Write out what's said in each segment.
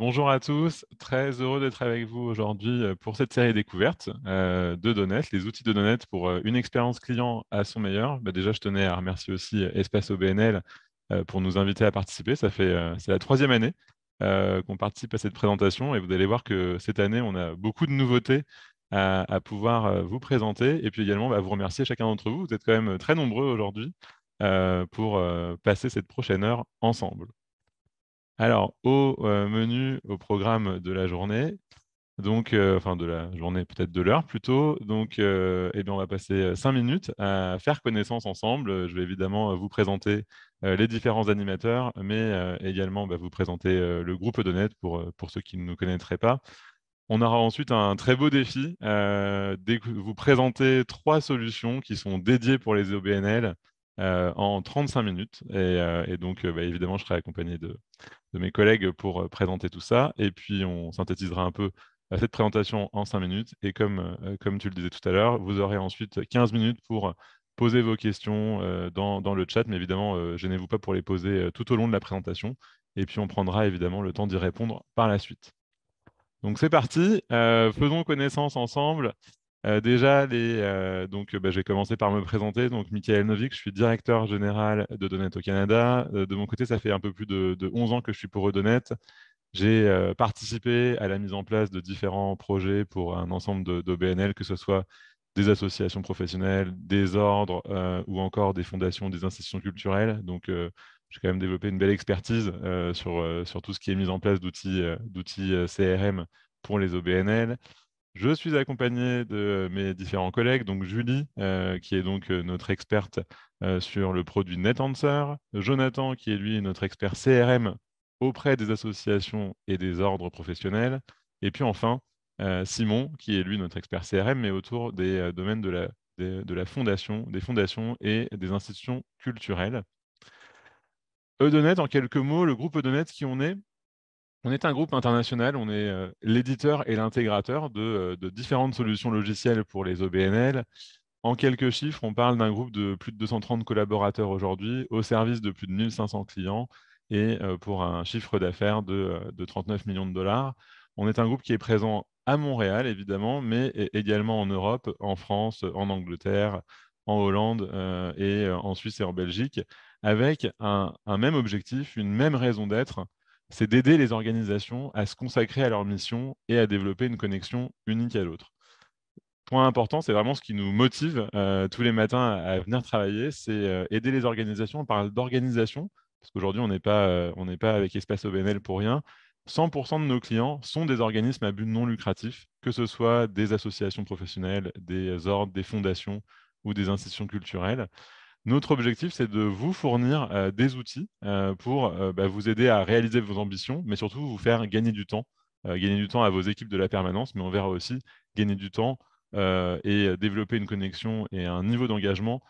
Bonjour à tous, très heureux d'être avec vous aujourd'hui pour cette série découverte de Donnet, les outils de Donnet pour une expérience client à son meilleur. Déjà, je tenais à remercier aussi Espace OBNL pour nous inviter à participer. C'est la troisième année qu'on participe à cette présentation et vous allez voir que cette année, on a beaucoup de nouveautés à pouvoir vous présenter et puis également vous remercier chacun d'entre vous. Vous êtes quand même très nombreux aujourd'hui pour passer cette prochaine heure ensemble. Alors, au menu, au programme de la journée, donc, enfin de la journée, peut-être de l'heure plutôt. Donc, eh bien, on va passer 5 minutes à faire connaissance ensemble. Je vais évidemment vous présenter les différents animateurs, mais également vous présenter le groupe Donnet pour ceux qui ne nous connaîtraient pas. On aura ensuite un très beau défi, vous présenter trois solutions qui sont dédiées pour les OBNL en 35 minutes. Et donc, évidemment, je serai accompagné de mes collègues pour présenter tout ça. Et puis, on synthétisera un peu cette présentation en 5 minutes. Et comme tu le disais tout à l'heure, vous aurez ensuite 15 minutes pour poser vos questions dans le chat. Mais évidemment, gênez-vous pas pour les poser tout au long de la présentation. Et puis, on prendra évidemment le temps d'y répondre par la suite. Donc, c'est parti. Faisons connaissance ensemble. Je vais commencer par me présenter. Donc, Michael Novik, je suis directeur général de Donnet au Canada. De mon côté, ça fait un peu plus de 11 ans que je suis pour Donnet. J'ai participé à la mise en place de différents projets pour un ensemble d'OBNL, que ce soit des associations professionnelles, des ordres ou encore des fondations, des institutions culturelles. Donc, j'ai quand même développé une belle expertise sur tout ce qui est mis en place d'outils CRM pour les OBNL. Je suis accompagné de mes différents collègues, donc Julie, qui est donc notre experte sur le produit NetAnswer, Jonathan, qui est lui notre expert CRM auprès des associations et des ordres professionnels, et puis enfin Simon, qui est lui notre expert CRM, mais autour des domaines de la fondation, des fondations et des institutions culturelles. Eudonet, en quelques mots, le groupe Eudonet, qui on est? On est un groupe international, on est l'éditeur et l'intégrateur de différentes solutions logicielles pour les OBNL. En quelques chiffres, on parle d'un groupe de plus de 230 collaborateurs aujourd'hui, au service de plus de 1500 clients et pour un chiffre d'affaires de 39 millions de dollars. On est un groupe qui est présent à Montréal, évidemment, mais également en Europe, en France, en Angleterre, en Hollande et en Suisse et en Belgique, avec un même objectif, une même raison d'être, c'est d'aider les organisations à se consacrer à leur mission et à développer une connexion unique à l'autre. Point important, c'est vraiment ce qui nous motive tous les matins à venir travailler, c'est aider les organisations. On parle d'organisation, parce qu'aujourd'hui, on n'est pas avec Espace OBNL pour rien. 100% de nos clients sont des organismes à but non lucratif, que ce soit des associations professionnelles, des ordres, des fondations ou des institutions culturelles. Notre objectif, c'est de vous fournir des outils pour vous aider à réaliser vos ambitions, mais surtout vous faire gagner du temps à vos équipes de la permanence, mais on verra aussi gagner du temps et développer une connexion et un niveau d'engagement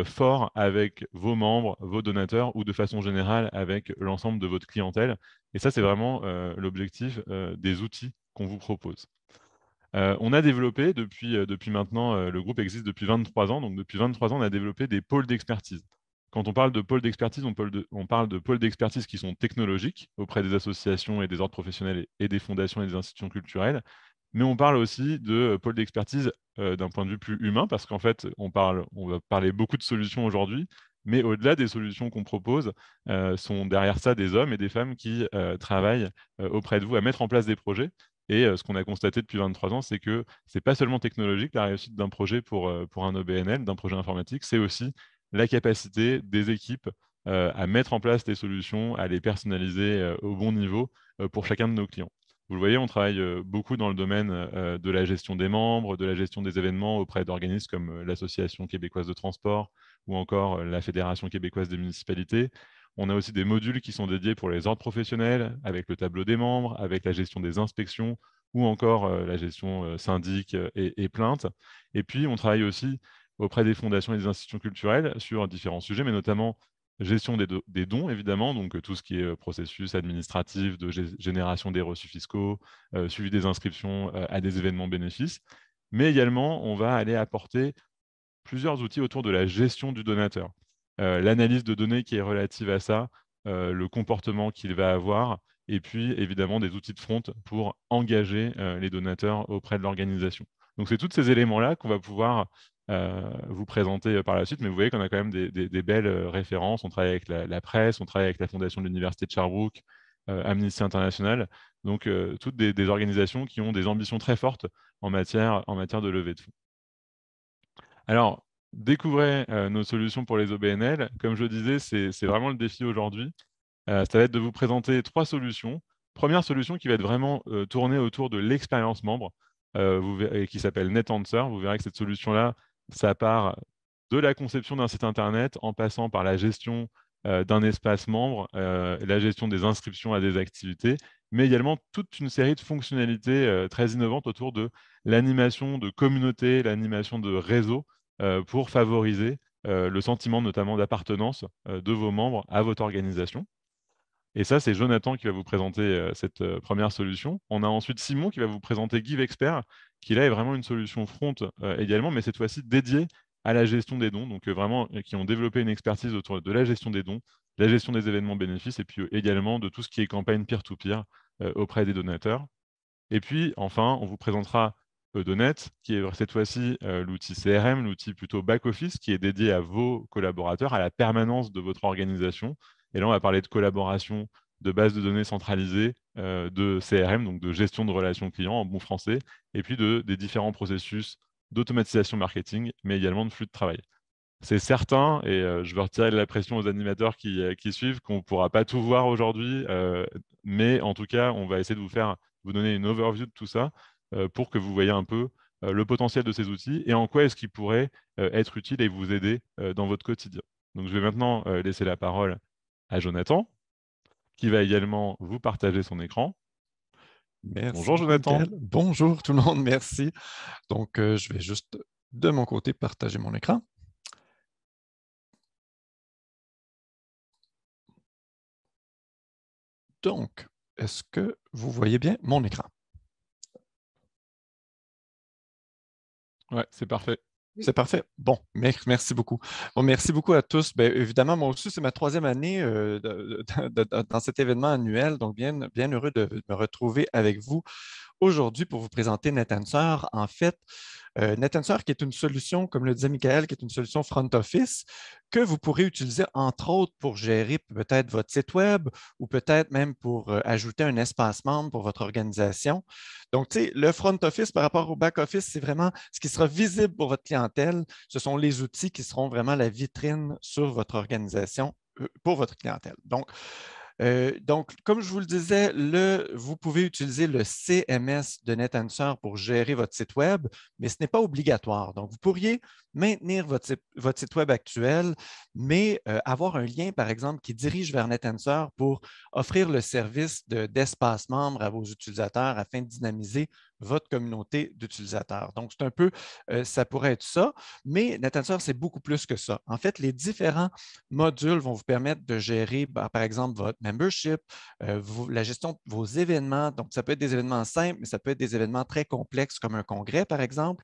fort avec vos membres, vos donateurs ou de façon générale avec l'ensemble de votre clientèle. Et ça, c'est vraiment l'objectif des outils qu'on vous propose. On a développé depuis maintenant, le groupe existe depuis 23 ans, donc depuis 23 ans, on a développé des pôles d'expertise. Quand on parle de pôles d'expertise, on parle de pôles d'expertise qui sont technologiques auprès des associations et des ordres professionnels et des fondations et des institutions culturelles, mais on parle aussi de pôles d'expertise d'un point de vue plus humain, parce qu'en fait, on va parler beaucoup de solutions aujourd'hui, mais au-delà des solutions qu'on propose, sont derrière ça des hommes et des femmes qui travaillent auprès de vous à mettre en place des projets. Et ce qu'on a constaté depuis 23 ans, c'est que c'est pas seulement technologique, la réussite d'un projet pour un OBNL, d'un projet informatique, c'est aussi la capacité des équipes à mettre en place des solutions, à les personnaliser au bon niveau pour chacun de nos clients. Vous le voyez, on travaille beaucoup dans le domaine de la gestion des membres, de la gestion des événements auprès d'organismes comme l'Association québécoise de transport ou encore la Fédération québécoise des municipalités. On a aussi des modules qui sont dédiés pour les ordres professionnels, avec le tableau des membres, avec la gestion des inspections ou encore la gestion syndic et plaintes. Et puis, on travaille aussi auprès des fondations et des institutions culturelles sur différents sujets, mais notamment gestion des dons, évidemment, donc tout ce qui est processus administratif de génération des reçus fiscaux, suivi des inscriptions à des événements bénéfices. Mais également, on va aller apporter plusieurs outils autour de la gestion du donateur. L'analyse de données qui est relative à ça, le comportement qu'il va avoir, et puis évidemment des outils de front pour engager les donateurs auprès de l'organisation. Donc c'est tous ces éléments-là qu'on va pouvoir vous présenter par la suite, mais vous voyez qu'on a quand même des belles références. On travaille avec la presse, on travaille avec la Fondation de l'Université de Sherbrooke, Amnesty International, donc toutes des organisations qui ont des ambitions très fortes en matière de levée de fonds. Alors, découvrez nos solutions pour les OBNL. Comme je le disais, c'est vraiment le défi aujourd'hui. Ça va être de vous présenter 3 solutions. Première solution qui va être vraiment tournée autour de l'expérience membre, et qui s'appelle NetAnswer. Vous verrez que cette solution-là, ça part de la conception d'un site Internet en passant par la gestion d'un espace membre, la gestion des inscriptions à des activités, mais également toute une série de fonctionnalités très innovantes autour de l'animation de communauté, l'animation de réseau, pour favoriser le sentiment notamment d'appartenance de vos membres à votre organisation. Et ça, c'est Jonathan qui va vous présenter cette première solution. On a ensuite Simon qui va vous présenter GiveExpert, qui là est vraiment une solution front également, mais cette fois-ci dédiée à la gestion des dons, donc vraiment qui ont développé une expertise autour de la gestion des dons, la gestion des événements bénéfices, et puis également de tout ce qui est campagne peer-to-peer auprès des donateurs. Et puis, enfin, on vous présentera Eudonet, qui est cette fois-ci l'outil CRM, l'outil plutôt back-office, qui est dédié à vos collaborateurs, à la permanence de votre organisation. Et là, on va parler de collaboration, de base de données centralisées, de CRM, donc de gestion de relations clients en bon français, et puis des différents processus d'automatisation marketing, mais également de flux de travail. C'est certain, et je veux retirer de la pression aux animateurs qui suivent, qu'on ne pourra pas tout voir aujourd'hui, mais en tout cas, on va essayer de vous donner une overview de tout ça pour que vous voyez un peu le potentiel de ces outils et en quoi est-ce qu'ils pourraient être utiles et vous aider dans votre quotidien. Donc, je vais maintenant laisser la parole à Jonathan, qui va également vous partager son écran. Merci Bonjour beaucoup, Jonathan. Michael. Bonjour tout le monde, merci. Donc, je vais juste de mon côté partager mon écran. Donc, est-ce que vous voyez bien mon écran? Ouais, c'est parfait. C'est parfait. Bon, merci beaucoup. Bon, merci beaucoup à tous. Bien, évidemment, moi aussi, c'est ma 3e année dans cet événement annuel, donc bien heureux de me retrouver avec vous aujourd'hui pour vous présenter NetAnswer. En fait, NetAnswer qui est une solution, comme le disait Michael, qui est une solution front office que vous pourrez utiliser entre autres pour gérer peut-être votre site web ou peut-être même pour ajouter un espace membre pour votre organisation. Donc, tu sais, le front office par rapport au back office, c'est vraiment ce qui sera visible pour votre clientèle. Ce sont les outils qui seront vraiment la vitrine sur votre organisation pour votre clientèle. Donc, comme je vous le disais, vous pouvez utiliser le CMS de NetAnswer pour gérer votre site web, mais ce n'est pas obligatoire. Donc, vous pourriez maintenir votre site web actuel, mais avoir un lien, par exemple, qui dirige vers NetAnswer pour offrir le service d'espace membre à vos utilisateurs afin de dynamiser votre communauté d'utilisateurs. Donc, c'est un peu, ça pourrait être ça, mais NetAnswer, c'est beaucoup plus que ça. En fait, les différents modules vont vous permettre de gérer, par exemple, votre membership, la gestion de vos événements. Donc, ça peut être des événements simples, mais ça peut être des événements très complexes comme un congrès, par exemple.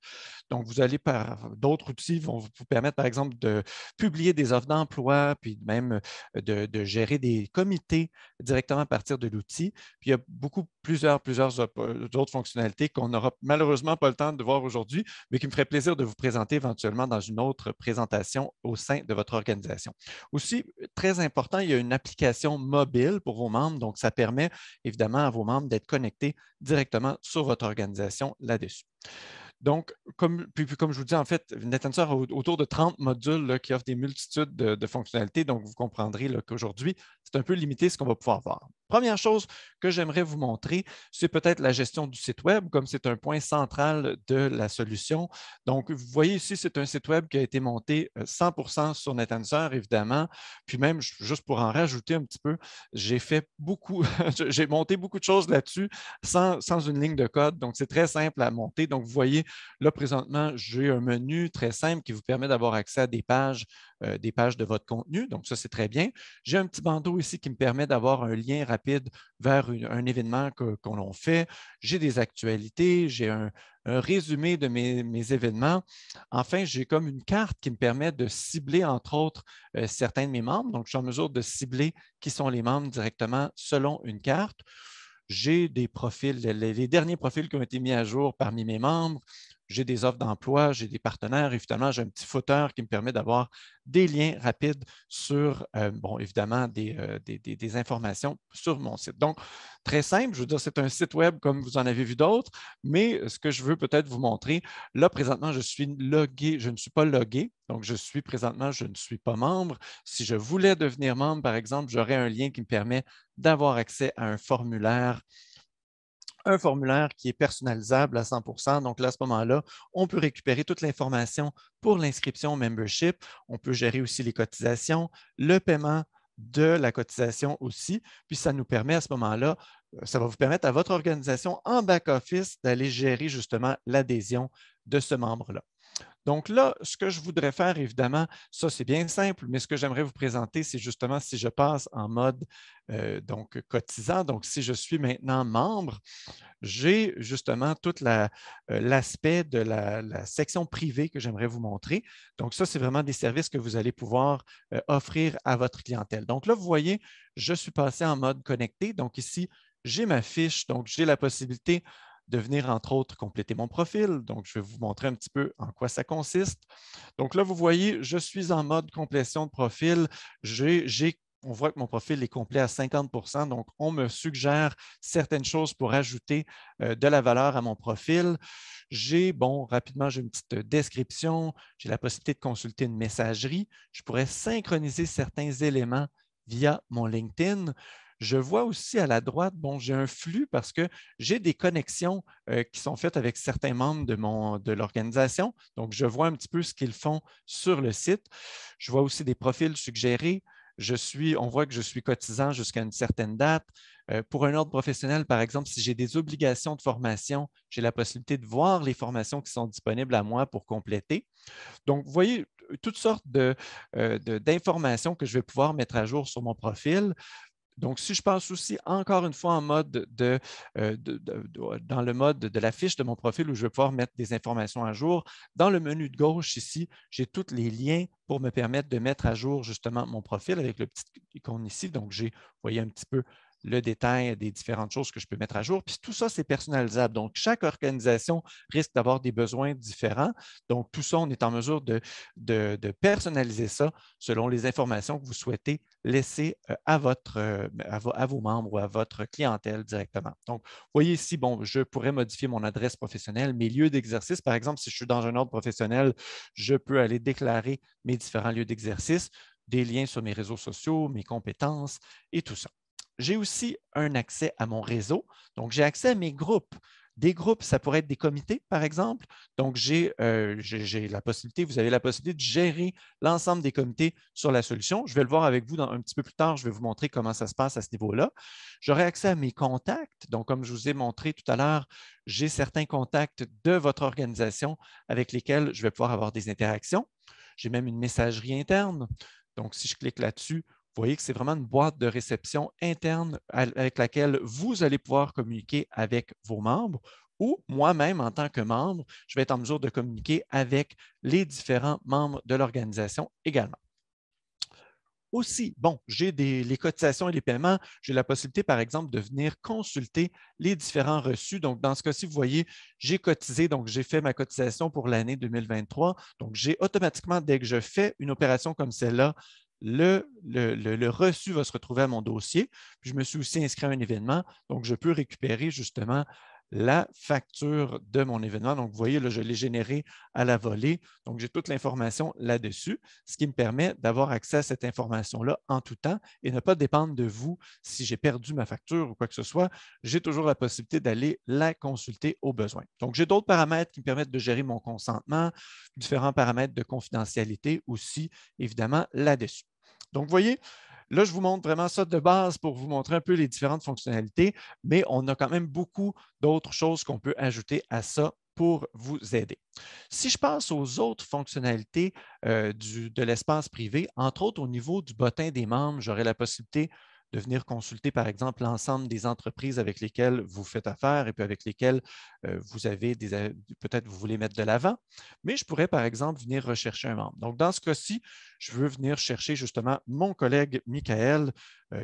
Donc, vous allez par d'autres outils vont vous permettre, par exemple, de publier des offres d'emploi, puis même de gérer des comités directement à partir de l'outil. Puis, il y a plusieurs autres fonctionnalités qu'on n'aura malheureusement pas le temps de voir aujourd'hui, mais qui me ferait plaisir de vous présenter éventuellement dans une autre présentation au sein de votre organisation. Aussi, très important, il y a une application mobile pour vos membres. Donc, ça permet évidemment à vos membres d'être connectés directement sur votre organisation là-dessus. Donc, comme je vous dis, en fait, NetAnswer a autour de 30 modules là, qui offrent des multitudes de fonctionnalités. Donc, vous comprendrez qu'aujourd'hui, c'est un peu limité ce qu'on va pouvoir voir. Première chose que j'aimerais vous montrer, c'est peut-être la gestion du site web, comme c'est un point central de la solution. Donc, vous voyez ici, c'est un site web qui a été monté 100% sur NetAnswer, évidemment. Puis même, juste pour en rajouter un petit peu, j'ai fait beaucoup, j'ai monté beaucoup de choses là-dessus sans une ligne de code. Donc, c'est très simple à monter. Donc, vous voyez, là, présentement, j'ai un menu très simple qui vous permet d'avoir accès à des pages de votre contenu. Donc, ça, c'est très bien. J'ai un petit bandeau ici qui me permet d'avoir un lien rapide vers un événement qu'on fait. J'ai des actualités, j'ai un résumé de mes événements. Enfin, j'ai comme une carte qui me permet de cibler, entre autres, certains de mes membres. Donc, je suis en mesure de cibler qui sont les membres directement selon une carte. J'ai des profils, les derniers profils qui ont été mis à jour parmi mes membres. J'ai des offres d'emploi, j'ai des partenaires. Évidemment, j'ai un petit footer qui me permet d'avoir des liens rapides sur, bon, évidemment, des informations sur mon site. Donc, très simple, je veux dire, c'est un site web comme vous en avez vu d'autres, mais ce que je veux peut-être vous montrer, là, présentement, je suis logué, je ne suis pas logué, donc je suis présentement, je ne suis pas membre. Si je voulais devenir membre, par exemple, j'aurais un lien qui me permet d'avoir accès à un formulaire qui est personnalisable à 100 %. Donc là, à ce moment-là, on peut récupérer toute l'information pour l'inscription au membership. On peut gérer aussi les cotisations, le paiement de la cotisation aussi. Puis ça nous permet à ce moment-là, ça va vous permettre à votre organisation en back-office d'aller gérer justement l'adhésion de ce membre-là. Donc là, ce que je voudrais faire, évidemment, ça c'est bien simple, mais ce que j'aimerais vous présenter, c'est justement si je passe en mode donc cotisant. Donc, si je suis maintenant membre, j'ai justement tout l'aspect de la section privée que j'aimerais vous montrer. Donc, ça, c'est vraiment des services que vous allez pouvoir offrir à votre clientèle. Donc là, vous voyez, je suis passé en mode connecté. Donc ici, j'ai ma fiche, donc j'ai la possibilité de venir, entre autres, compléter mon profil. Donc, je vais vous montrer un petit peu en quoi ça consiste. Donc là, vous voyez, je suis en mode complétion de profil. On voit que mon profil est complet à 50 %, donc on me suggère certaines choses pour ajouter de la valeur à mon profil. Bon, rapidement, j'ai une petite description, j'ai la possibilité de consulter une messagerie. Je pourrais synchroniser certains éléments via mon LinkedIn. Je vois aussi à la droite, bon, j'ai un flux parce que j'ai des connexions qui sont faites avec certains membres de l'organisation. Donc, je vois un petit peu ce qu'ils font sur le site. Je vois aussi des profils suggérés. On voit que je suis cotisant jusqu'à une certaine date. Pour un ordre professionnel, par exemple, si j'ai des obligations de formation, j'ai la possibilité de voir les formations qui sont disponibles à moi pour compléter. Donc, vous voyez toutes sortes d'informations que je vais pouvoir mettre à jour sur mon profil. Donc, si je passe aussi encore une fois en mode dans le mode de la fiche de mon profil où je vais pouvoir mettre des informations à jour, dans le menu de gauche ici, j'ai tous les liens pour me permettre de mettre à jour justement mon profil avec le petit icône ici. Donc, vous voyez un petit peu le détail des différentes choses que je peux mettre à jour. Puis tout ça, c'est personnalisable. Donc, chaque organisation risque d'avoir des besoins différents. Donc, tout ça, on est en mesure de personnaliser ça selon les informations que vous souhaitez laisser à vos membres ou à votre clientèle directement. Donc, vous voyez ici, bon, je pourrais modifier mon adresse professionnelle, mes lieux d'exercice. Par exemple, si je suis dans un ordre professionnel, je peux aller déclarer mes différents lieux d'exercice, des liens sur mes réseaux sociaux, mes compétences et tout ça. J'ai aussi un accès à mon réseau. Donc, j'ai accès à mes groupes. Des groupes, ça pourrait être des comités, par exemple. Donc, j'ai la possibilité, vous avez la possibilité de gérer l'ensemble des comités sur la solution. Je vais le voir avec vous un petit peu plus tard. Je vais vous montrer comment ça se passe à ce niveau-là. J'aurai accès à mes contacts. Donc, comme je vous ai montré tout à l'heure, j'ai certains contacts de votre organisation avec lesquels je vais pouvoir avoir des interactions. J'ai même une messagerie interne. Donc, si je clique là-dessus, vous voyez que c'est vraiment une boîte de réception interne avec laquelle vous allez pouvoir communiquer avec vos membres ou moi-même, en tant que membre, je vais être en mesure de communiquer avec les différents membres de l'organisation également. Aussi, bon, j'ai les cotisations et les paiements. J'ai la possibilité, par exemple, de venir consulter les différents reçus. Donc, dans ce cas-ci, vous voyez, j'ai cotisé, donc j'ai fait ma cotisation pour l'année 2023. Donc, j'ai automatiquement, dès que je fais une opération comme celle-là, le reçu va se retrouver à mon dossier. Puis, je me suis aussi inscrit à un événement, donc je peux récupérer justement la facture de mon événement. Donc, vous voyez, là, je l'ai généré à la volée. Donc, j'ai toute l'information là-dessus, ce qui me permet d'avoir accès à cette information-là en tout temps et ne pas dépendre de vous si j'ai perdu ma facture ou quoi que ce soit. J'ai toujours la possibilité d'aller la consulter au besoin. Donc, j'ai d'autres paramètres qui me permettent de gérer mon consentement, différents paramètres de confidentialité aussi, évidemment, là-dessus. Donc, vous voyez, là, je vous montre vraiment ça de base pour vous montrer un peu les différentes fonctionnalités, mais on a quand même beaucoup d'autres choses qu'on peut ajouter à ça pour vous aider. Si je passe aux autres fonctionnalités de l'espace privé, entre autres au niveau du bottin des membres, j'aurai la possibilité de venir consulter, par exemple, l'ensemble des entreprises avec lesquelles vous faites affaire et puis avec lesquelles vous avez peut-être vous voulez mettre de l'avant. Mais je pourrais, par exemple, venir rechercher un membre. Donc, dans ce cas-ci, je veux venir chercher justement mon collègue Michael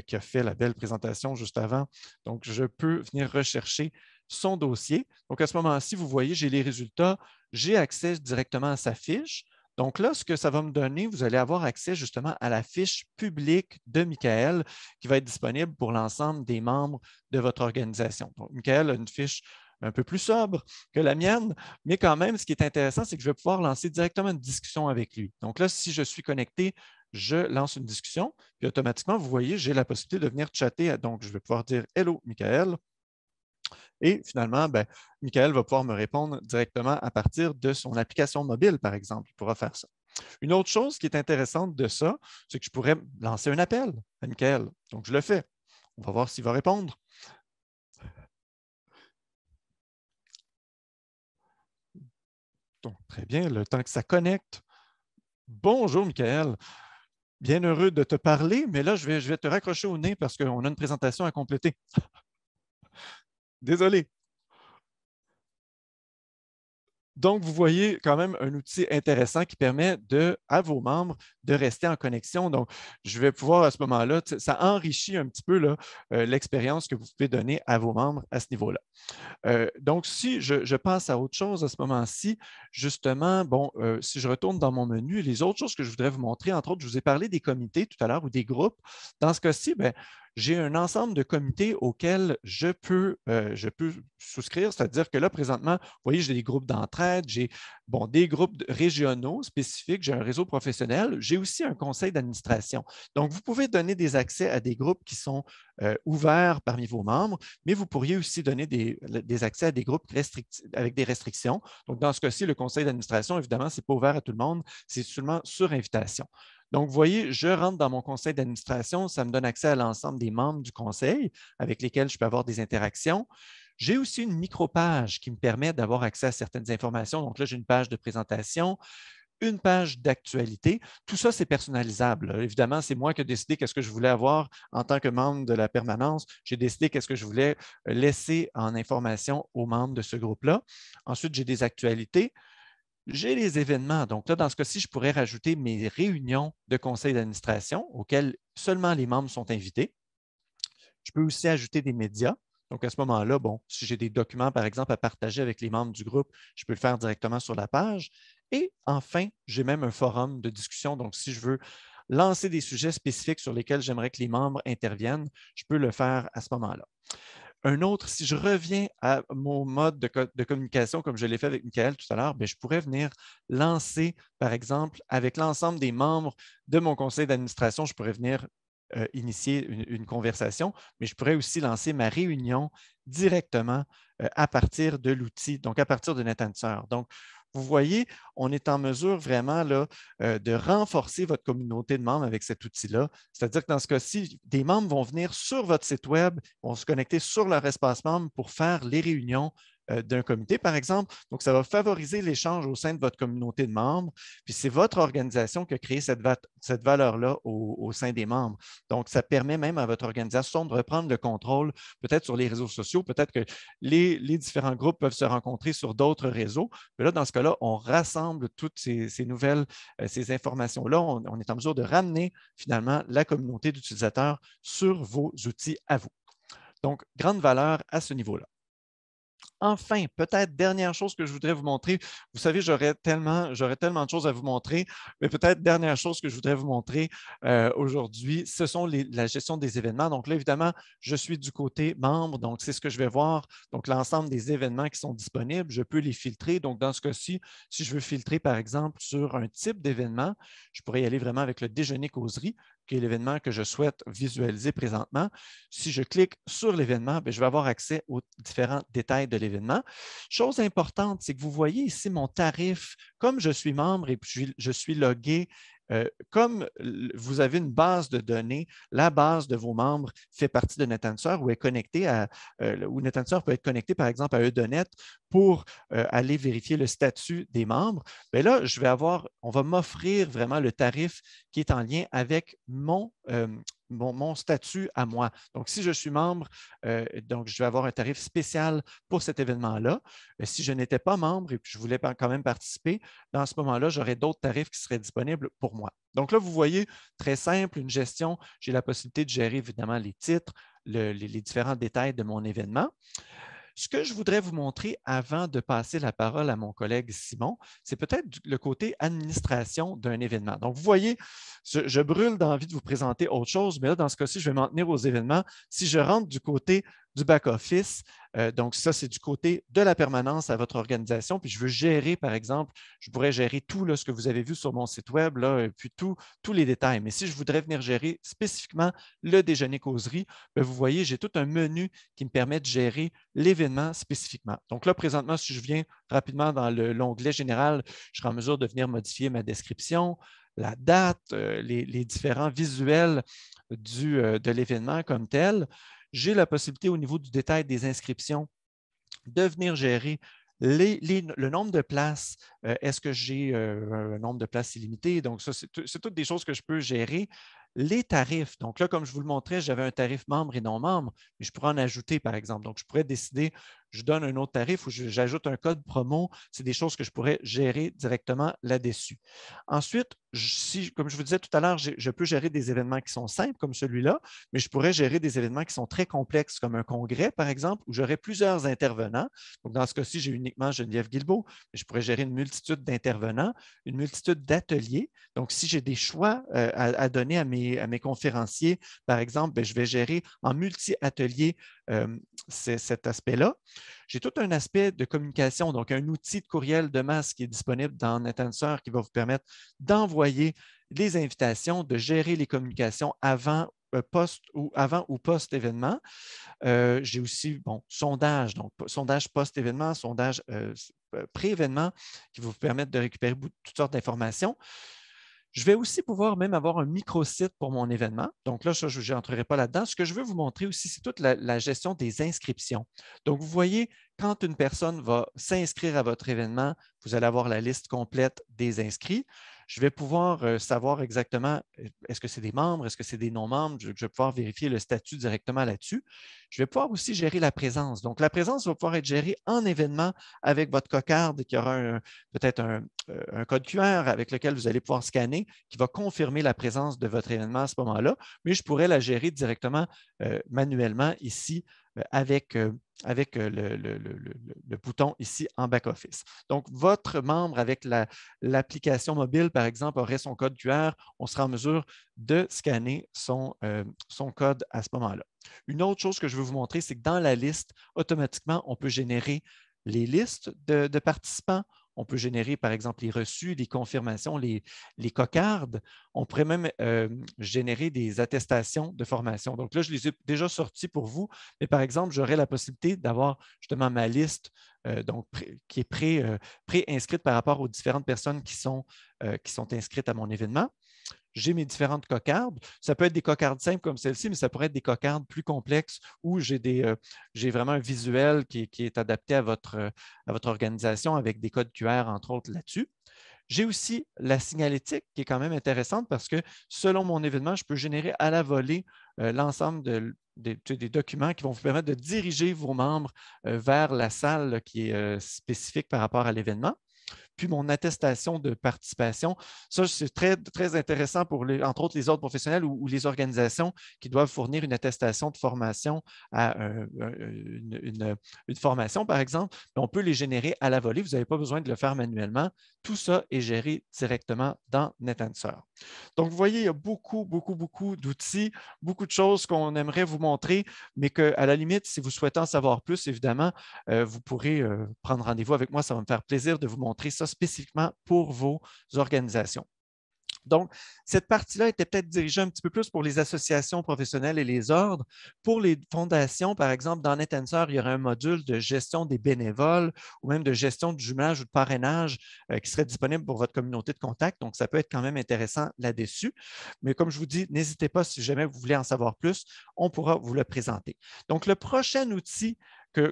qui a fait la belle présentation juste avant. Donc, je peux venir rechercher son dossier. Donc, à ce moment-ci, vous voyez, j'ai les résultats, j'ai accès directement à sa fiche. Donc là, ce que ça va me donner, vous allez avoir accès justement à la fiche publique de Michael qui va être disponible pour l'ensemble des membres de votre organisation. Donc, Michael a une fiche un peu plus sobre que la mienne, mais quand même, ce qui est intéressant, c'est que je vais pouvoir lancer directement une discussion avec lui. Donc là, si je suis connecté, je lance une discussion, puis automatiquement, vous voyez, j'ai la possibilité de venir chatter. Donc, je vais pouvoir dire « Hello, Michael ». Et finalement, Michael va pouvoir me répondre directement à partir de son application mobile, par exemple. Il pourra faire ça. Une autre chose qui est intéressante de ça, c'est que je pourrais lancer un appel à Michael. Donc, je le fais. On va voir s'il va répondre. Donc, très bien, le temps que ça connecte. Bonjour, Michael. Bien heureux de te parler, mais là, je vais te raccrocher au nez parce qu'on a une présentation à compléter. Désolé. Donc, vous voyez quand même un outil intéressant qui permet à vos membres de rester en connexion. Donc, je vais pouvoir à ce moment-là, ça enrichit un petit peu l'expérience que vous pouvez donner à vos membres à ce niveau-là. Donc, si je pense à autre chose à ce moment-ci, justement, si je retourne dans mon menu, les autres choses que je voudrais vous montrer, entre autres, je vous ai parlé des comités tout à l'heure ou des groupes. Dans ce cas-ci, j'ai un ensemble de comités auxquels je peux souscrire, c'est-à-dire que là, présentement, vous voyez, j'ai des groupes d'entraide, j'ai des groupes régionaux spécifiques, j'ai un réseau professionnel, j'ai aussi un conseil d'administration. Donc, vous pouvez donner des accès à des groupes qui sont ouverts parmi vos membres, mais vous pourriez aussi donner des accès à des groupes avec des restrictions. Donc, dans ce cas-ci, le conseil d'administration, évidemment, ce n'est pas ouvert à tout le monde, c'est seulement sur invitation. Donc, vous voyez, je rentre dans mon conseil d'administration, ça me donne accès à l'ensemble des membres du conseil avec lesquels je peux avoir des interactions. J'ai aussi une micro-page qui me permet d'avoir accès à certaines informations. Donc là, j'ai une page de présentation, une page d'actualité. Tout ça, c'est personnalisable. Évidemment, c'est moi qui ai décidé qu'est-ce que je voulais avoir en tant que membre de la permanence. J'ai décidé qu'est-ce que je voulais laisser en information aux membres de ce groupe-là. Ensuite, j'ai des actualités. J'ai les événements. Donc là, dans ce cas-ci, je pourrais rajouter mes réunions de conseil d'administration auxquelles seulement les membres sont invités. Je peux aussi ajouter des médias. Donc, à ce moment-là, si j'ai des documents, par exemple, à partager avec les membres du groupe, je peux le faire directement sur la page. Et enfin, j'ai même un forum de discussion. Donc, si je veux lancer des sujets spécifiques sur lesquels j'aimerais que les membres interviennent, je peux le faire à ce moment-là. Un autre, si je reviens à mon mode de communication, comme je l'ai fait avec Michael tout à l'heure, je pourrais venir lancer, par exemple, avec l'ensemble des membres de mon conseil d'administration, je pourrais venir initier une conversation, mais je pourrais aussi lancer ma réunion directement à partir de l'outil, donc à partir de NetAnswer. Donc, vous voyez, on est en mesure vraiment là, de renforcer votre communauté de membres avec cet outil-là. C'est-à-dire que dans ce cas-ci, des membres vont venir sur votre site Web, vont se connecter sur leur espace membre pour faire les réunions d'un comité, par exemple. Donc, ça va favoriser l'échange au sein de votre communauté de membres. Puis, c'est votre organisation qui a créé cette valeur-là au sein des membres. Donc, ça permet même à votre organisation de reprendre le contrôle, peut-être sur les réseaux sociaux, peut-être que les différents groupes peuvent se rencontrer sur d'autres réseaux. Mais là, dans ce cas-là, on rassemble toutes ces nouvelles, ces informations-là. On est en mesure de ramener finalement la communauté d'utilisateurs sur vos outils à vous. Donc, grande valeur à ce niveau-là. Enfin, peut-être dernière chose que je voudrais vous montrer. Vous savez, j'aurais tellement de choses à vous montrer, mais peut-être dernière chose que je voudrais vous montrer aujourd'hui, ce sont la gestion des événements. Donc là, évidemment, je suis du côté membre, donc c'est ce que je vais voir. Donc, l'ensemble des événements qui sont disponibles, je peux les filtrer. Donc, dans ce cas-ci, si je veux filtrer, par exemple, sur un type d'événement, je pourrais y aller vraiment avec le déjeuner causerie, qui est l'événement que je souhaite visualiser présentement. Si je clique sur l'événement, je vais avoir accès aux différents détails de l'événement. Chose importante, c'est que vous voyez ici mon tarif. Comme je suis membre et puis je suis logué, comme vous avez une base de données, la base de vos membres fait partie de NetAnswer ou est connectée ou NetAnswer peut être connecté, par exemple, à Eudonet pour aller vérifier le statut des membres. Bien là, on va m'offrir vraiment le tarif qui est en lien avec mon mon statut à moi. Donc, si je suis membre, donc je vais avoir un tarif spécial pour cet événement-là. Si je n'étais pas membre et que je voulais quand même participer, dans ce moment-là, j'aurais d'autres tarifs qui seraient disponibles pour moi. Donc là, vous voyez, très simple, une gestion. J'ai la possibilité de gérer évidemment les titres, les différents détails de mon événement. Ce que je voudrais vous montrer avant de passer la parole à mon collègue Simon, c'est peut-être le côté administration d'un événement. Donc, vous voyez, je brûle d'envie de vous présenter autre chose, mais là, dans ce cas-ci, je vais m'en tenir aux événements. Si je rentre du côté du back-office, donc ça, c'est du côté de la permanence à votre organisation, puis je veux gérer, par exemple, je pourrais gérer tout là, ce que vous avez vu sur mon site web, là, puis tous les détails. Mais si je voudrais venir gérer spécifiquement le déjeuner causerie, bien, vous voyez, j'ai tout un menu qui me permet de gérer l'événement spécifiquement. Donc là, présentement, si je viens rapidement dans l'onglet général, je serai en mesure de venir modifier ma description, la date, les différents visuels de l'événement comme tel. J'ai la possibilité au niveau du détail des inscriptions de venir gérer le nombre de places. Est-ce que j'ai un nombre de places illimité? Donc, ça, c'est toutes des choses que je peux gérer. Les tarifs. Donc là, comme je vous le montrais, j'avais un tarif membre et non membre, mais je pourrais en ajouter, par exemple. Donc, je pourrais décider, je donne un autre tarif ou j'ajoute un code promo. C'est des choses que je pourrais gérer directement là-dessus. Ensuite, comme je vous disais tout à l'heure, je peux gérer des événements qui sont simples comme celui-là, mais je pourrais gérer des événements qui sont très complexes comme un congrès, par exemple, où j'aurais plusieurs intervenants. Donc, dans ce cas-ci, j'ai uniquement Geneviève Guilbeault, mais je pourrais gérer une multitude d'intervenants, une multitude d'ateliers. Donc, si j'ai des choix à donner à mes conférenciers, par exemple, bien, je vais gérer en multi-ateliers cet aspect-là. J'ai tout un aspect de communication, donc un outil de courriel de masse qui est disponible dans NetAnswer qui va vous permettre d'envoyer les invitations, de gérer les communications avant ou post-événement. J'ai aussi, sondage, donc sondage post-événement, sondage pré-événement qui va vous permettre de récupérer toutes sortes d'informations. Je vais aussi pouvoir même avoir un microsite pour mon événement. Donc là, je n'entrerai pas là-dedans. Ce que je veux vous montrer aussi, c'est toute la gestion des inscriptions. Donc, vous voyez, quand une personne va s'inscrire à votre événement, vous allez avoir la liste complète des inscrits. Je vais pouvoir savoir exactement est-ce que c'est des membres, est-ce que c'est des non-membres. Je vais pouvoir vérifier le statut directement là-dessus. Je vais pouvoir aussi gérer la présence. Donc, la présence va pouvoir être gérée en événement avec votre cocarde qui aura peut-être un code QR avec lequel vous allez pouvoir scanner qui va confirmer la présence de votre événement à ce moment-là, mais je pourrais la gérer directement manuellement ici avec le bouton ici en back-office. Donc, votre membre avec l'application mobile, par exemple, aurait son code QR. On sera en mesure de scanner son code à ce moment-là. Une autre chose que je veux vous montrer, c'est que dans la liste, automatiquement, on peut générer les listes de participants. On peut générer, par exemple, les reçus, les confirmations, les cocardes. On pourrait même générer des attestations de formation. Donc là, je les ai déjà sortis pour vous, mais par exemple, j'aurais la possibilité d'avoir justement ma liste qui est pré-inscrite par rapport aux différentes personnes qui sont inscrites à mon événement. J'ai mes différentes cocardes. Ça peut être des cocardes simples comme celle-ci, mais ça pourrait être des cocardes plus complexes où j'ai vraiment un visuel qui est adapté à votre organisation avec des codes QR, entre autres, là-dessus. J'ai aussi la signalétique qui est quand même intéressante parce que selon mon événement, je peux générer à la volée l'ensemble des documents qui vont vous permettre de diriger vos membres vers la salle là, qui est spécifique par rapport à l'événement. Puis mon attestation de participation. Ça, c'est très, très intéressant pour, entre autres, les ordres professionnels ou les organisations qui doivent fournir une attestation de formation à une formation, par exemple. Mais on peut les générer à la volée. Vous n'avez pas besoin de le faire manuellement. Tout ça est géré directement dans NetAnswer. Donc, vous voyez, il y a beaucoup, beaucoup, beaucoup d'outils, beaucoup de choses qu'on aimerait vous montrer, mais qu'à la limite, si vous souhaitez en savoir plus, évidemment, vous pourrez prendre rendez-vous avec moi. Ça va me faire plaisir de vous montrer ça spécifiquement pour vos organisations. Donc, cette partie-là était peut-être dirigée un petit peu plus pour les associations professionnelles et les ordres. Pour les fondations, par exemple, dans NetAnswer, il y aurait un module de gestion des bénévoles ou même de gestion du jumelage ou de parrainage qui serait disponible pour votre communauté de contact. Donc, ça peut être quand même intéressant là-dessus. Mais comme je vous dis, n'hésitez pas, si jamais vous voulez en savoir plus, on pourra vous le présenter. Donc, le prochain outil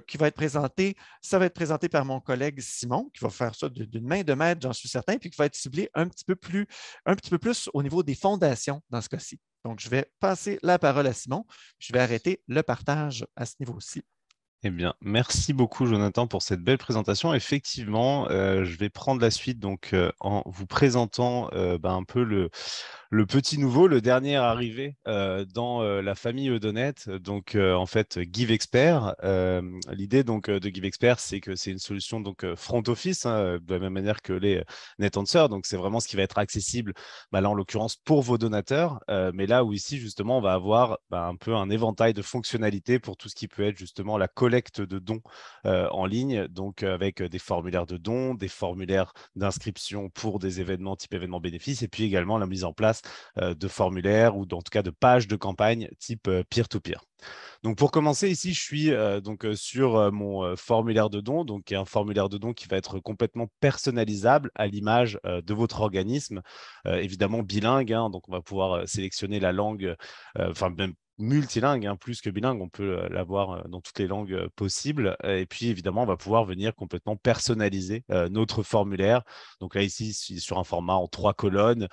qui va être présenté, ça va être présenté par mon collègue Simon, qui va faire ça d'une main de maître, j'en suis certain, puis qui va être ciblé un petit peu plus au niveau des fondations dans ce cas-ci. Donc, je vais passer la parole à Simon. Je vais arrêter le partage à ce niveau-ci. Eh bien, merci beaucoup, Jonathan, pour cette belle présentation. Effectivement, je vais prendre la suite donc, en vous présentant un peu le petit nouveau, le dernier arrivé dans la famille Eudonet, donc en fait GiveExpert. L'idée donc de GiveExpert, c'est que c'est une solution donc front office, hein, de la même manière que les NetAnswer. Donc c'est vraiment ce qui va être accessible, là en l'occurrence pour vos donateurs, mais là où ici justement on va avoir un peu un éventail de fonctionnalités pour tout ce qui peut être justement la collecte de dons en ligne, donc avec des formulaires de dons, des formulaires d'inscription pour des événements type événements bénéfices, et puis également la mise en place de formulaires ou en tout cas de pages de campagne type peer-to-peer. Donc pour commencer ici, je suis sur mon formulaire de don, donc un formulaire de don qui va être complètement personnalisable à l'image de votre organisme, évidemment bilingue, hein, donc on va pouvoir sélectionner la langue, enfin même multilingue, hein, plus que bilingue, on peut l'avoir dans toutes les langues possibles. Et puis évidemment, on va pouvoir venir complètement personnaliser notre formulaire. Donc là ici, sur un format en 3 colonnes,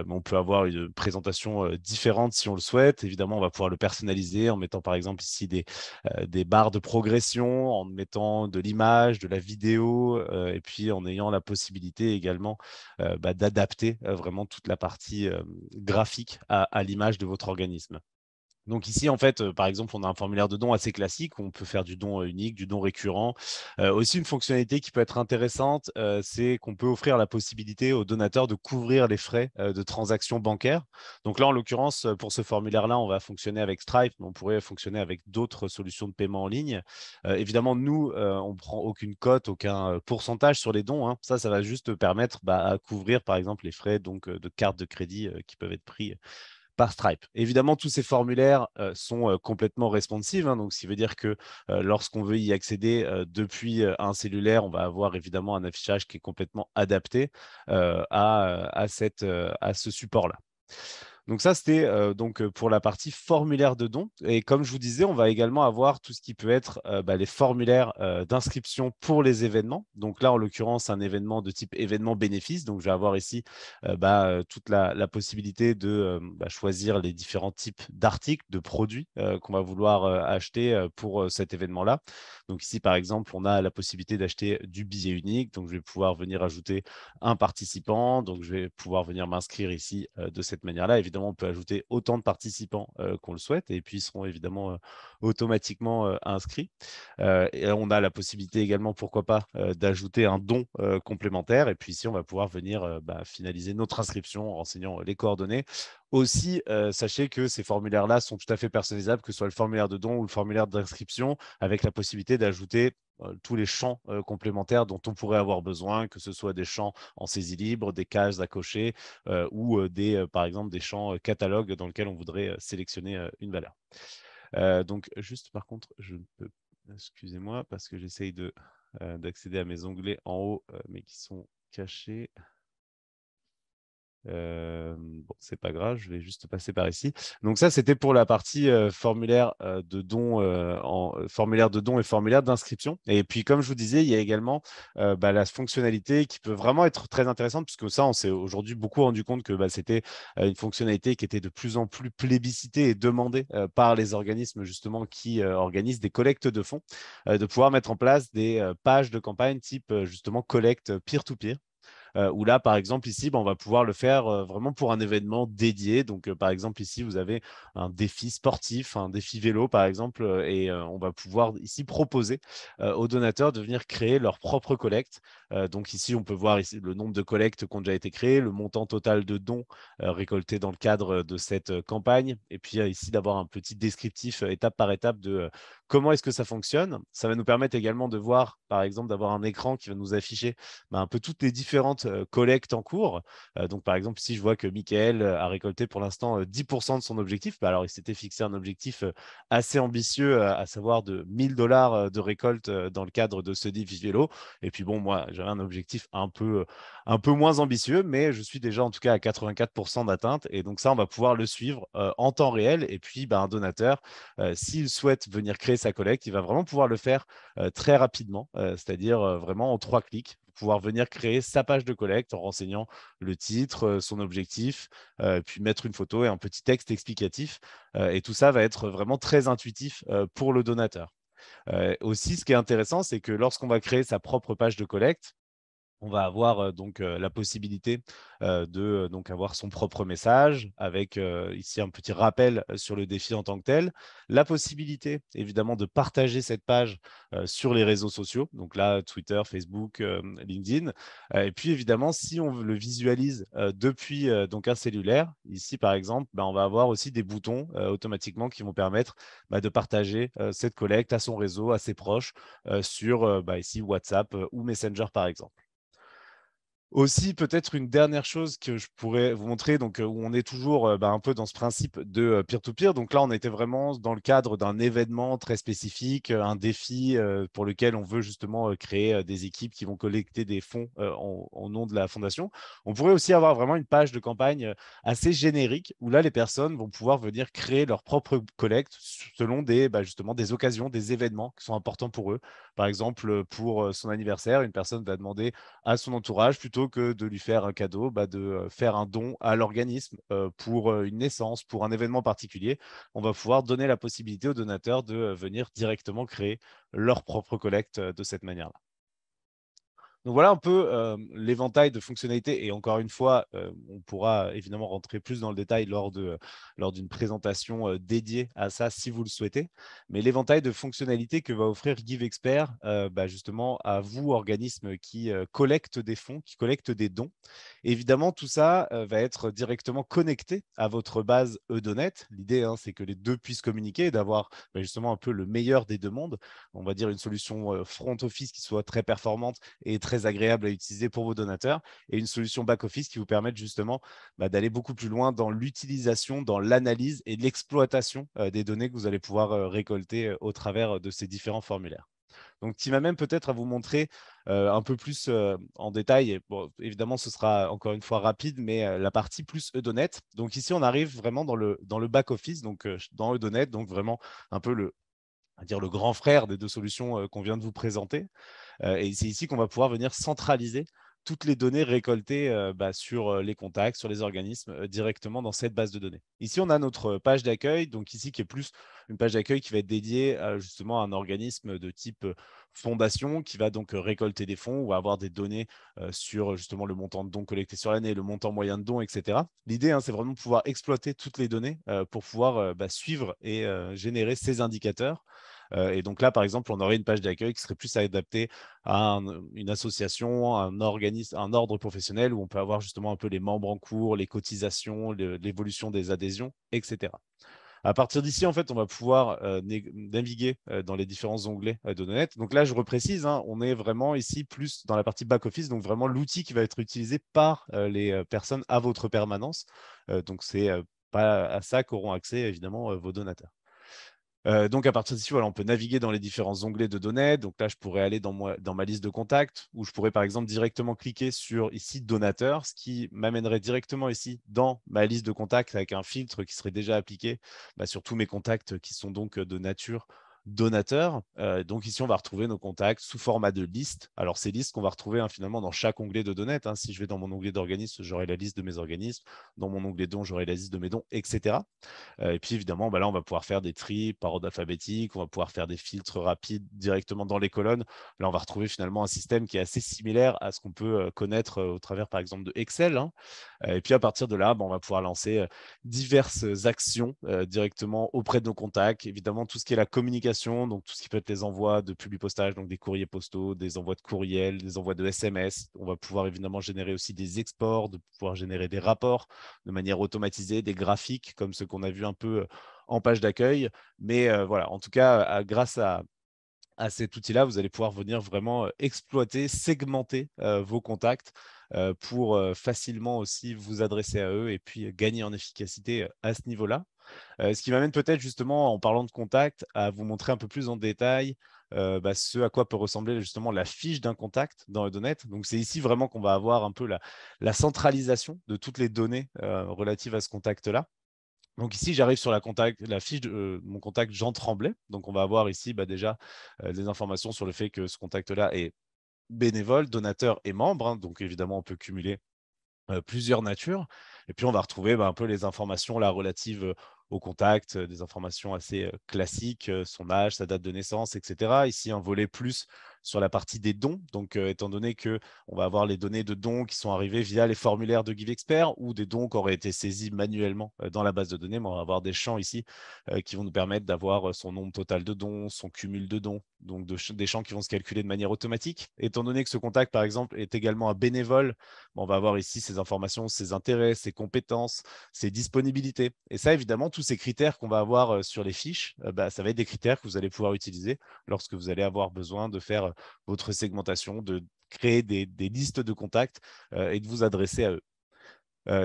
on peut avoir une présentation différente si on le souhaite. Évidemment, on va pouvoir le personnaliser en mettant par exemple ici des barres de progression, en mettant de l'image, de la vidéo, et puis en ayant la possibilité également d'adapter vraiment toute la partie graphique à l'image de votre organisme. Donc ici, en fait, par exemple, on a un formulaire de don assez classique où on peut faire du don unique, du don récurrent. Aussi, une fonctionnalité qui peut être intéressante, c'est qu'on peut offrir la possibilité aux donateurs de couvrir les frais de transactions bancaires. Donc là, en l'occurrence, pour ce formulaire-là, on va fonctionner avec Stripe, mais on pourrait fonctionner avec d'autres solutions de paiement en ligne. Évidemment, nous, on ne prend aucune cote, aucun pourcentage sur les dons, hein. Ça va juste permettre à couvrir, par exemple, les frais donc, de carte de crédit qui peuvent être pris par Stripe. Évidemment, tous ces formulaires sont complètement responsives, hein, donc ce qui veut dire que lorsqu'on veut y accéder depuis un cellulaire, on va avoir évidemment un affichage qui est complètement adapté à ce support-là. Donc ça, c'était pour la partie formulaire de don. Et comme je vous disais, on va également avoir tout ce qui peut être les formulaires d'inscription pour les événements. Donc là, en l'occurrence, un événement de type événement bénéfice. Donc je vais avoir ici toute la possibilité de choisir les différents types d'articles, de produits qu'on va vouloir acheter pour cet événement-là. Donc ici, par exemple, on a la possibilité d'acheter du billet unique. Donc je vais pouvoir venir ajouter un participant. Donc je vais pouvoir venir m'inscrire ici de cette manière-là. Évidemment, on peut ajouter autant de participants qu'on le souhaite et puis ils seront évidemment automatiquement inscrits. Et on a la possibilité également, pourquoi pas, d'ajouter un don complémentaire. Et puis ici, on va pouvoir venir finaliser notre inscription en renseignant les coordonnées. Aussi, sachez que ces formulaires-là sont tout à fait personnalisables, que ce soit le formulaire de don ou le formulaire d'inscription, avec la possibilité d'ajouter tous les champs complémentaires dont on pourrait avoir besoin, que ce soit des champs en saisie libre, des cases à cocher ou par exemple des champs catalogues dans lesquels on voudrait sélectionner une valeur. Donc juste par contre, je ne peux, excusez-moi, parce que j'essaye d'accéder à mes onglets en haut, mais qui sont cachés. Bon, c'est pas grave, je vais juste passer par ici. Donc ça, c'était pour la partie formulaire de don, formulaire de don et formulaire d'inscription. Et puis, comme je vous disais, il y a également la fonctionnalité qui peut vraiment être très intéressante, puisque ça, on s'est aujourd'hui beaucoup rendu compte que c'était une fonctionnalité qui était de plus en plus plébiscitée et demandée par les organismes justement qui organisent des collectes de fonds, de pouvoir mettre en place des pages de campagne type justement collecte peer-to-peer. Où là, par exemple, ici, on va pouvoir le faire vraiment pour un événement dédié. Donc, par exemple, ici, vous avez un défi sportif, un défi vélo, par exemple, et on va pouvoir ici proposer aux donateurs de venir créer leur propre collecte. Donc, ici, on peut voir ici le nombre de collectes qui ont déjà été créées, le montant total de dons récoltés dans le cadre de cette campagne, et puis ici, d'avoir un petit descriptif étape par étape de comment est-ce que ça fonctionne. Ça va nous permettre également de voir, par exemple, d'avoir un écran qui va nous afficher un peu toutes les différentes collectes en cours. Donc, par exemple, si je vois que Michael a récolté pour l'instant 10% de son objectif, alors il s'était fixé un objectif assez ambitieux, à savoir de $1000 de récolte dans le cadre de ce défi vélo. Et puis bon, moi, j'avais un objectif un peu moins ambitieux, mais je suis déjà en tout cas à 84% d'atteinte. Et donc ça, on va pouvoir le suivre en temps réel. Et puis, un donateur, s'il souhaite venir créer sa collecte, il va vraiment pouvoir le faire très rapidement, c'est-à-dire vraiment en 3 clics. pouvoir venir créer sa page de collecte en renseignant le titre, son objectif, puis mettre une photo et un petit texte explicatif. Et tout ça va être vraiment très intuitif pour le donateur. Aussi, ce qui est intéressant, c'est que lorsqu'on va créer sa propre page de collecte, on va avoir donc la possibilité de donc avoir son propre message avec ici un petit rappel sur le défi en tant que tel. La possibilité évidemment de partager cette page sur les réseaux sociaux, donc là Twitter, Facebook, LinkedIn. Et puis évidemment, si on le visualise depuis donc un cellulaire, ici par exemple, on va avoir aussi des boutons automatiquement qui vont permettre de partager cette collecte à son réseau, à ses proches, sur ici WhatsApp ou Messenger par exemple. Aussi, peut-être une dernière chose que je pourrais vous montrer, donc où on est toujours un peu dans ce principe de peer-to-peer. Donc là, on était vraiment dans le cadre d'un événement très spécifique, un défi pour lequel on veut justement créer des équipes qui vont collecter des fonds au nom de la fondation. On pourrait aussi avoir vraiment une page de campagne assez générique où là, les personnes vont pouvoir venir créer leur propre collecte selon justement des occasions, des événements qui sont importants pour eux. Par exemple, pour son anniversaire, une personne va demander à son entourage, plutôt que de lui faire un cadeau, de faire un don à l'organisme pour une naissance, pour un événement particulier. On va pouvoir donner la possibilité aux donateurs de venir directement créer leur propre collecte de cette manière-là. Donc voilà un peu l'éventail de fonctionnalités. Et encore une fois, on pourra évidemment rentrer plus dans le détail lors d'une présentation dédiée à ça si vous le souhaitez. Mais l'éventail de fonctionnalités que va offrir GiveExpert justement à vous, organismes qui collectent des fonds, qui collectent des dons. Évidemment, tout ça va être directement connecté à votre base Eudonet. L'idée, c'est que les deux puissent communiquer et d'avoir justement un peu le meilleur des deux mondes. On va dire une solution front office qui soit très performante et très agréable à utiliser pour vos donateurs, et une solution back-office qui vous permette justement d'aller beaucoup plus loin dans l'utilisation, dans l'analyse et l'exploitation des données que vous allez pouvoir récolter au travers de ces différents formulaires. Donc, qui m'amène peut-être à vous montrer un peu plus en détail. Et bon, évidemment, ce sera encore une fois rapide, mais la partie plus Eudonet. Donc ici, on arrive vraiment dans le back-office, donc dans Eudonet, donc vraiment un peu le grand frère des deux solutions qu'on vient de vous présenter. Et c'est ici qu'on va pouvoir venir centraliser toutes les données récoltées sur les contacts, sur les organismes, directement dans cette base de données. Ici, on a notre page d'accueil, donc ici qui est plus une page d'accueil qui va être dédiée justement à un organisme de type fondation qui va donc récolter des fonds ou avoir des données sur justement le montant de dons collectés sur l'année, le montant moyen de dons, etc. L'idée, c'est vraiment de pouvoir exploiter toutes les données pour pouvoir suivre et générer ces indicateurs. Et donc là, par exemple, on aurait une page d'accueil qui serait plus adaptée à une association, un organisme, un ordre professionnel où on peut avoir justement un peu les membres en cours, les cotisations, l'évolution des adhésions, etc. À partir d'ici, en fait, on va pouvoir naviguer dans les différents onglets de Donnet. Donc là, je reprécise, on est vraiment ici plus dans la partie back-office, donc vraiment l'outil qui va être utilisé par les personnes à votre permanence. Donc, c'est pas à ça qu'auront accès, évidemment, vos donateurs. Donc, à partir d'ici, voilà, on peut naviguer dans les différents onglets de données. Donc là, je pourrais aller dans ma liste de contacts, où je pourrais par exemple directement cliquer sur ici donateur, ce qui m'amènerait directement ici dans ma liste de contacts avec un filtre qui serait déjà appliqué sur tous mes contacts qui sont donc de nature donateur. Donc ici, on va retrouver nos contacts sous format de liste. Alors, ces listes qu'on va retrouver finalement dans chaque onglet de données. Si je vais dans mon onglet d'organisme, j'aurai la liste de mes organismes. Dans mon onglet dons, j'aurai la liste de mes dons, etc. Et puis évidemment, là, on va pouvoir faire des tris par ordre alphabétique, on va pouvoir faire des filtres rapides directement dans les colonnes. Là, on va retrouver finalement un système qui est assez similaire à ce qu'on peut connaître au travers, par exemple, de Excel. Et puis à partir de là, on va pouvoir lancer diverses actions directement auprès de nos contacts. Évidemment, tout ce qui est la communication, donc tout ce qui peut être les envois de publipostage, donc des courriers postaux, des envois de courriels, des envois de SMS. On va pouvoir évidemment générer aussi des exports, de pouvoir générer des rapports de manière automatisée, des graphiques comme ceux qu'on a vu un peu en page d'accueil. Mais voilà, en tout cas, grâce à cet outil-là, vous allez pouvoir venir vraiment exploiter, segmenter vos contacts pour facilement aussi vous adresser à eux et puis gagner en efficacité à ce niveau-là. Ce qui m'amène peut-être justement, en parlant de contact, à vous montrer un peu plus en détail ce à quoi peut ressembler justement la fiche d'un contact dans Eudonet. Donc, c'est ici vraiment qu'on va avoir un peu la centralisation de toutes les données relatives à ce contact-là. Donc ici, j'arrive sur la fiche de mon contact Jean Tremblay. Donc, on va avoir ici déjà des informations sur le fait que ce contact-là est bénévoles, donateurs et membres. Hein. Donc, évidemment, on peut cumuler plusieurs natures. Et puis, on va retrouver un peu les informations là, relatives au contact, des informations assez classiques, son âge, sa date de naissance, etc. Ici, un volet plus sur la partie des dons. Donc, étant donné qu'on va avoir les données de dons qui sont arrivées via les formulaires de GiveExpert ou des dons qui auraient été saisis manuellement dans la base de données, mais on va avoir des champs ici qui vont nous permettre d'avoir son nombre total de dons, son cumul de dons, donc des champs qui vont se calculer de manière automatique. Étant donné que ce contact, par exemple, est également un bénévole, on va avoir ici ses informations, ses intérêts, ses compétences, ses disponibilités. Et ça, évidemment, tous ces critères qu'on va avoir sur les fiches, ça va être des critères que vous allez pouvoir utiliser lorsque vous allez avoir besoin de faire votre segmentation, de créer des listes de contacts et de vous adresser à eux.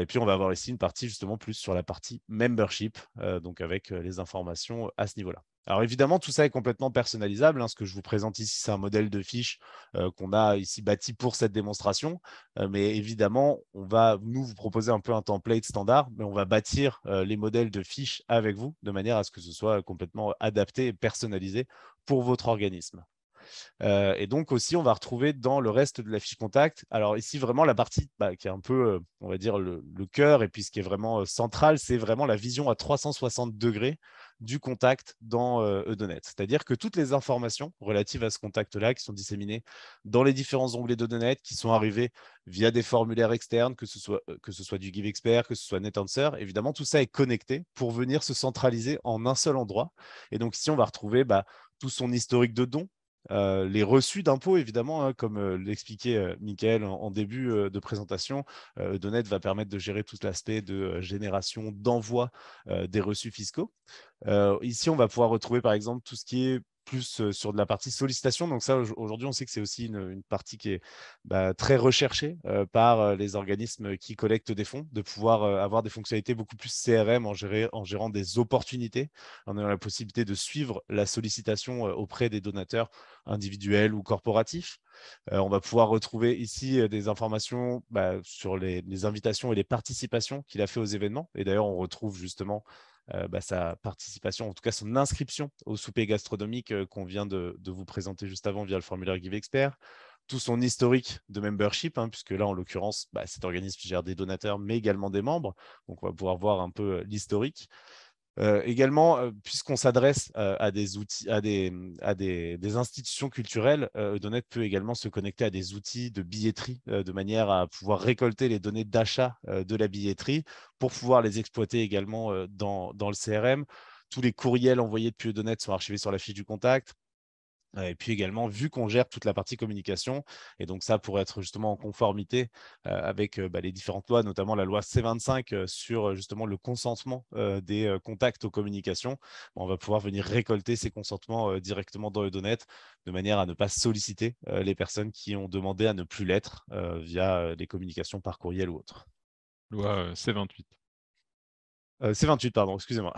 Et puis, on va avoir ici une partie justement plus sur la partie membership, donc avec les informations à ce niveau-là. Alors évidemment, tout ça est complètement personnalisable. Hein. Ce que je vous présente ici, c'est un modèle de fiche qu'on a ici bâti pour cette démonstration. Mais évidemment, on va nous vous proposer un peu un template standard, mais on va bâtir les modèles de fiches avec vous de manière à ce que ce soit complètement adapté et personnalisé pour votre organisme. Et donc aussi, on va retrouver dans le reste de la fiche contact, alors ici vraiment la partie qui est un peu, on va dire, le cœur et puis ce qui est vraiment central, c'est vraiment la vision à 360 degrés du contact dans Eudonet. C'est-à-dire que toutes les informations relatives à ce contact-là qui sont disséminées dans les différents onglets d'Eudonet, qui sont arrivées via des formulaires externes, que ce soit du GiveExpert, que ce soit NetAnswer, évidemment, tout ça est connecté pour venir se centraliser en un seul endroit. Et donc ici, on va retrouver tout son historique de dons, les reçus d'impôts, évidemment, hein, comme l'expliquait Mickaël en début de présentation. Eudonet va permettre de gérer tout l'aspect de génération, d'envoi des reçus fiscaux. Ici, on va pouvoir retrouver, par exemple, tout ce qui est plus sur de la partie sollicitation. Donc ça, aujourd'hui, on sait que c'est aussi une partie qui est très recherchée par les organismes qui collectent des fonds, de pouvoir avoir des fonctionnalités beaucoup plus CRM en gérant des opportunités, en ayant la possibilité de suivre la sollicitation auprès des donateurs individuels ou corporatifs. On va pouvoir retrouver ici des informations sur les invitations et les participations qu'il a fait aux événements. Et d'ailleurs, on retrouve justement sa participation, en tout cas son inscription au souper gastronomique qu'on vient de vous présenter juste avant via le formulaire GiveExpert, tout son historique de membership, hein, puisque là, en l'occurrence, cet organisme gère des donateurs, mais également des membres. Donc, on va pouvoir voir un peu l'historique. Également, puisqu'on s'adresse à des outils, à des institutions culturelles, Eudonet peut également se connecter à des outils de billetterie de manière à pouvoir récolter les données d'achat de la billetterie pour pouvoir les exploiter également dans le CRM. Tous les courriels envoyés depuis Eudonet sont archivés sur la fiche du contact. Et puis également, vu qu'on gère toute la partie communication, et donc ça pourrait être justement en conformité avec les différentes lois, notamment la loi C25 sur justement le consentement des contacts aux communications, on va pouvoir venir récolter ces consentements directement dans Eudonet de manière à ne pas solliciter les personnes qui ont demandé à ne plus l'être via les communications par courriel ou autre. Loi C28. C28, pardon, excusez-moi.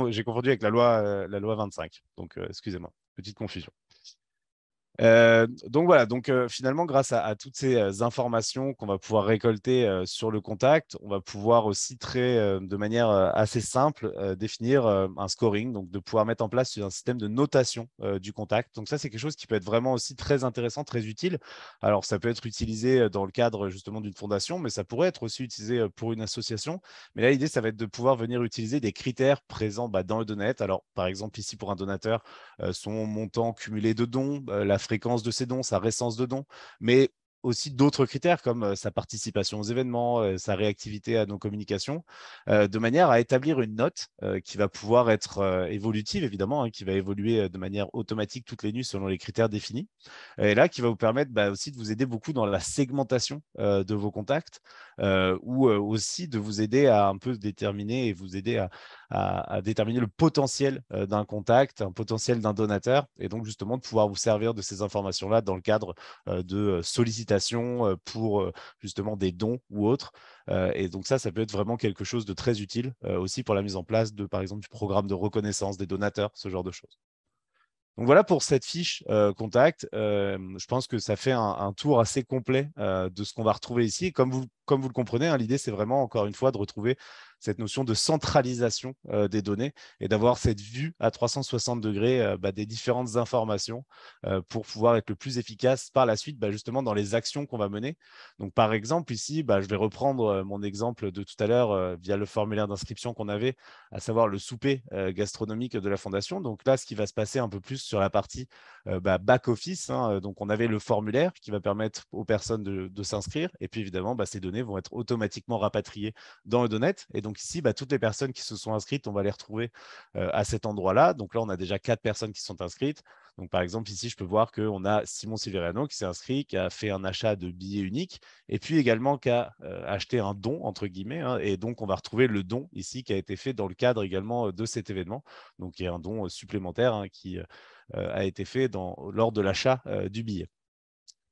J'ai confondu avec la loi 25, donc excusez-moi, petite confusion. Donc voilà, finalement, grâce à toutes ces informations qu'on va pouvoir récolter sur le contact, on va pouvoir aussi de manière assez simple définir un scoring, donc de pouvoir mettre en place un système de notation du contact. Donc ça, c'est quelque chose qui peut être vraiment aussi très intéressant, très utile. Alors ça peut être utilisé dans le cadre justement d'une fondation, mais ça pourrait être aussi utilisé pour une association. Mais là, l'idée, ça va être de pouvoir venir utiliser des critères présents dans Eudonet. Alors par exemple, ici pour un donateur, son montant cumulé de dons, la fréquence de ses dons, sa récence de dons, mais aussi d'autres critères comme sa participation aux événements, sa réactivité à nos communications, de manière à établir une note qui va pouvoir être évolutive, évidemment, hein, qui va évoluer de manière automatique toutes les nuits selon les critères définis. Et là, qui va vous permettre aussi de vous aider beaucoup dans la segmentation de vos contacts ou aussi de vous aider à un peu déterminer et vous aider à déterminer le potentiel d'un contact, un potentiel d'un donateur, et donc justement de pouvoir vous servir de ces informations-là dans le cadre de sollicitations pour justement des dons ou autres. Et donc ça peut être vraiment quelque chose de très utile aussi pour la mise en place de, par exemple, du programme de reconnaissance des donateurs, ce genre de choses. Donc voilà pour cette fiche contact. Je pense que ça fait un tour assez complet de ce qu'on va retrouver ici. Comme vous le comprenez, hein, l'idée, c'est vraiment, encore une fois, de retrouver cette notion de centralisation des données et d'avoir cette vue à 360 degrés des différentes informations pour pouvoir être le plus efficace par la suite, justement dans les actions qu'on va mener. Donc, par exemple, ici, je vais reprendre mon exemple de tout à l'heure via le formulaire d'inscription qu'on avait, à savoir le souper gastronomique de la Fondation. Donc là, ce qui va se passer un peu plus sur la partie back-office, donc on avait le formulaire qui va permettre aux personnes de s'inscrire. Et puis, évidemment, ces données vont être automatiquement rapatriées dans Eudonet. Et donc ici, toutes les personnes qui se sont inscrites, on va les retrouver à cet endroit-là. Donc là, on a déjà 4 personnes qui sont inscrites. Donc, par exemple, ici, je peux voir qu'on a Simon Silveriano qui s'est inscrit, qui a fait un achat de billets uniques et puis également qui a acheté un don, entre guillemets. Et donc, on va retrouver le don ici qui a été fait dans le cadre également de cet événement. Donc, il y a un don supplémentaire qui a été fait lors de l'achat du billet.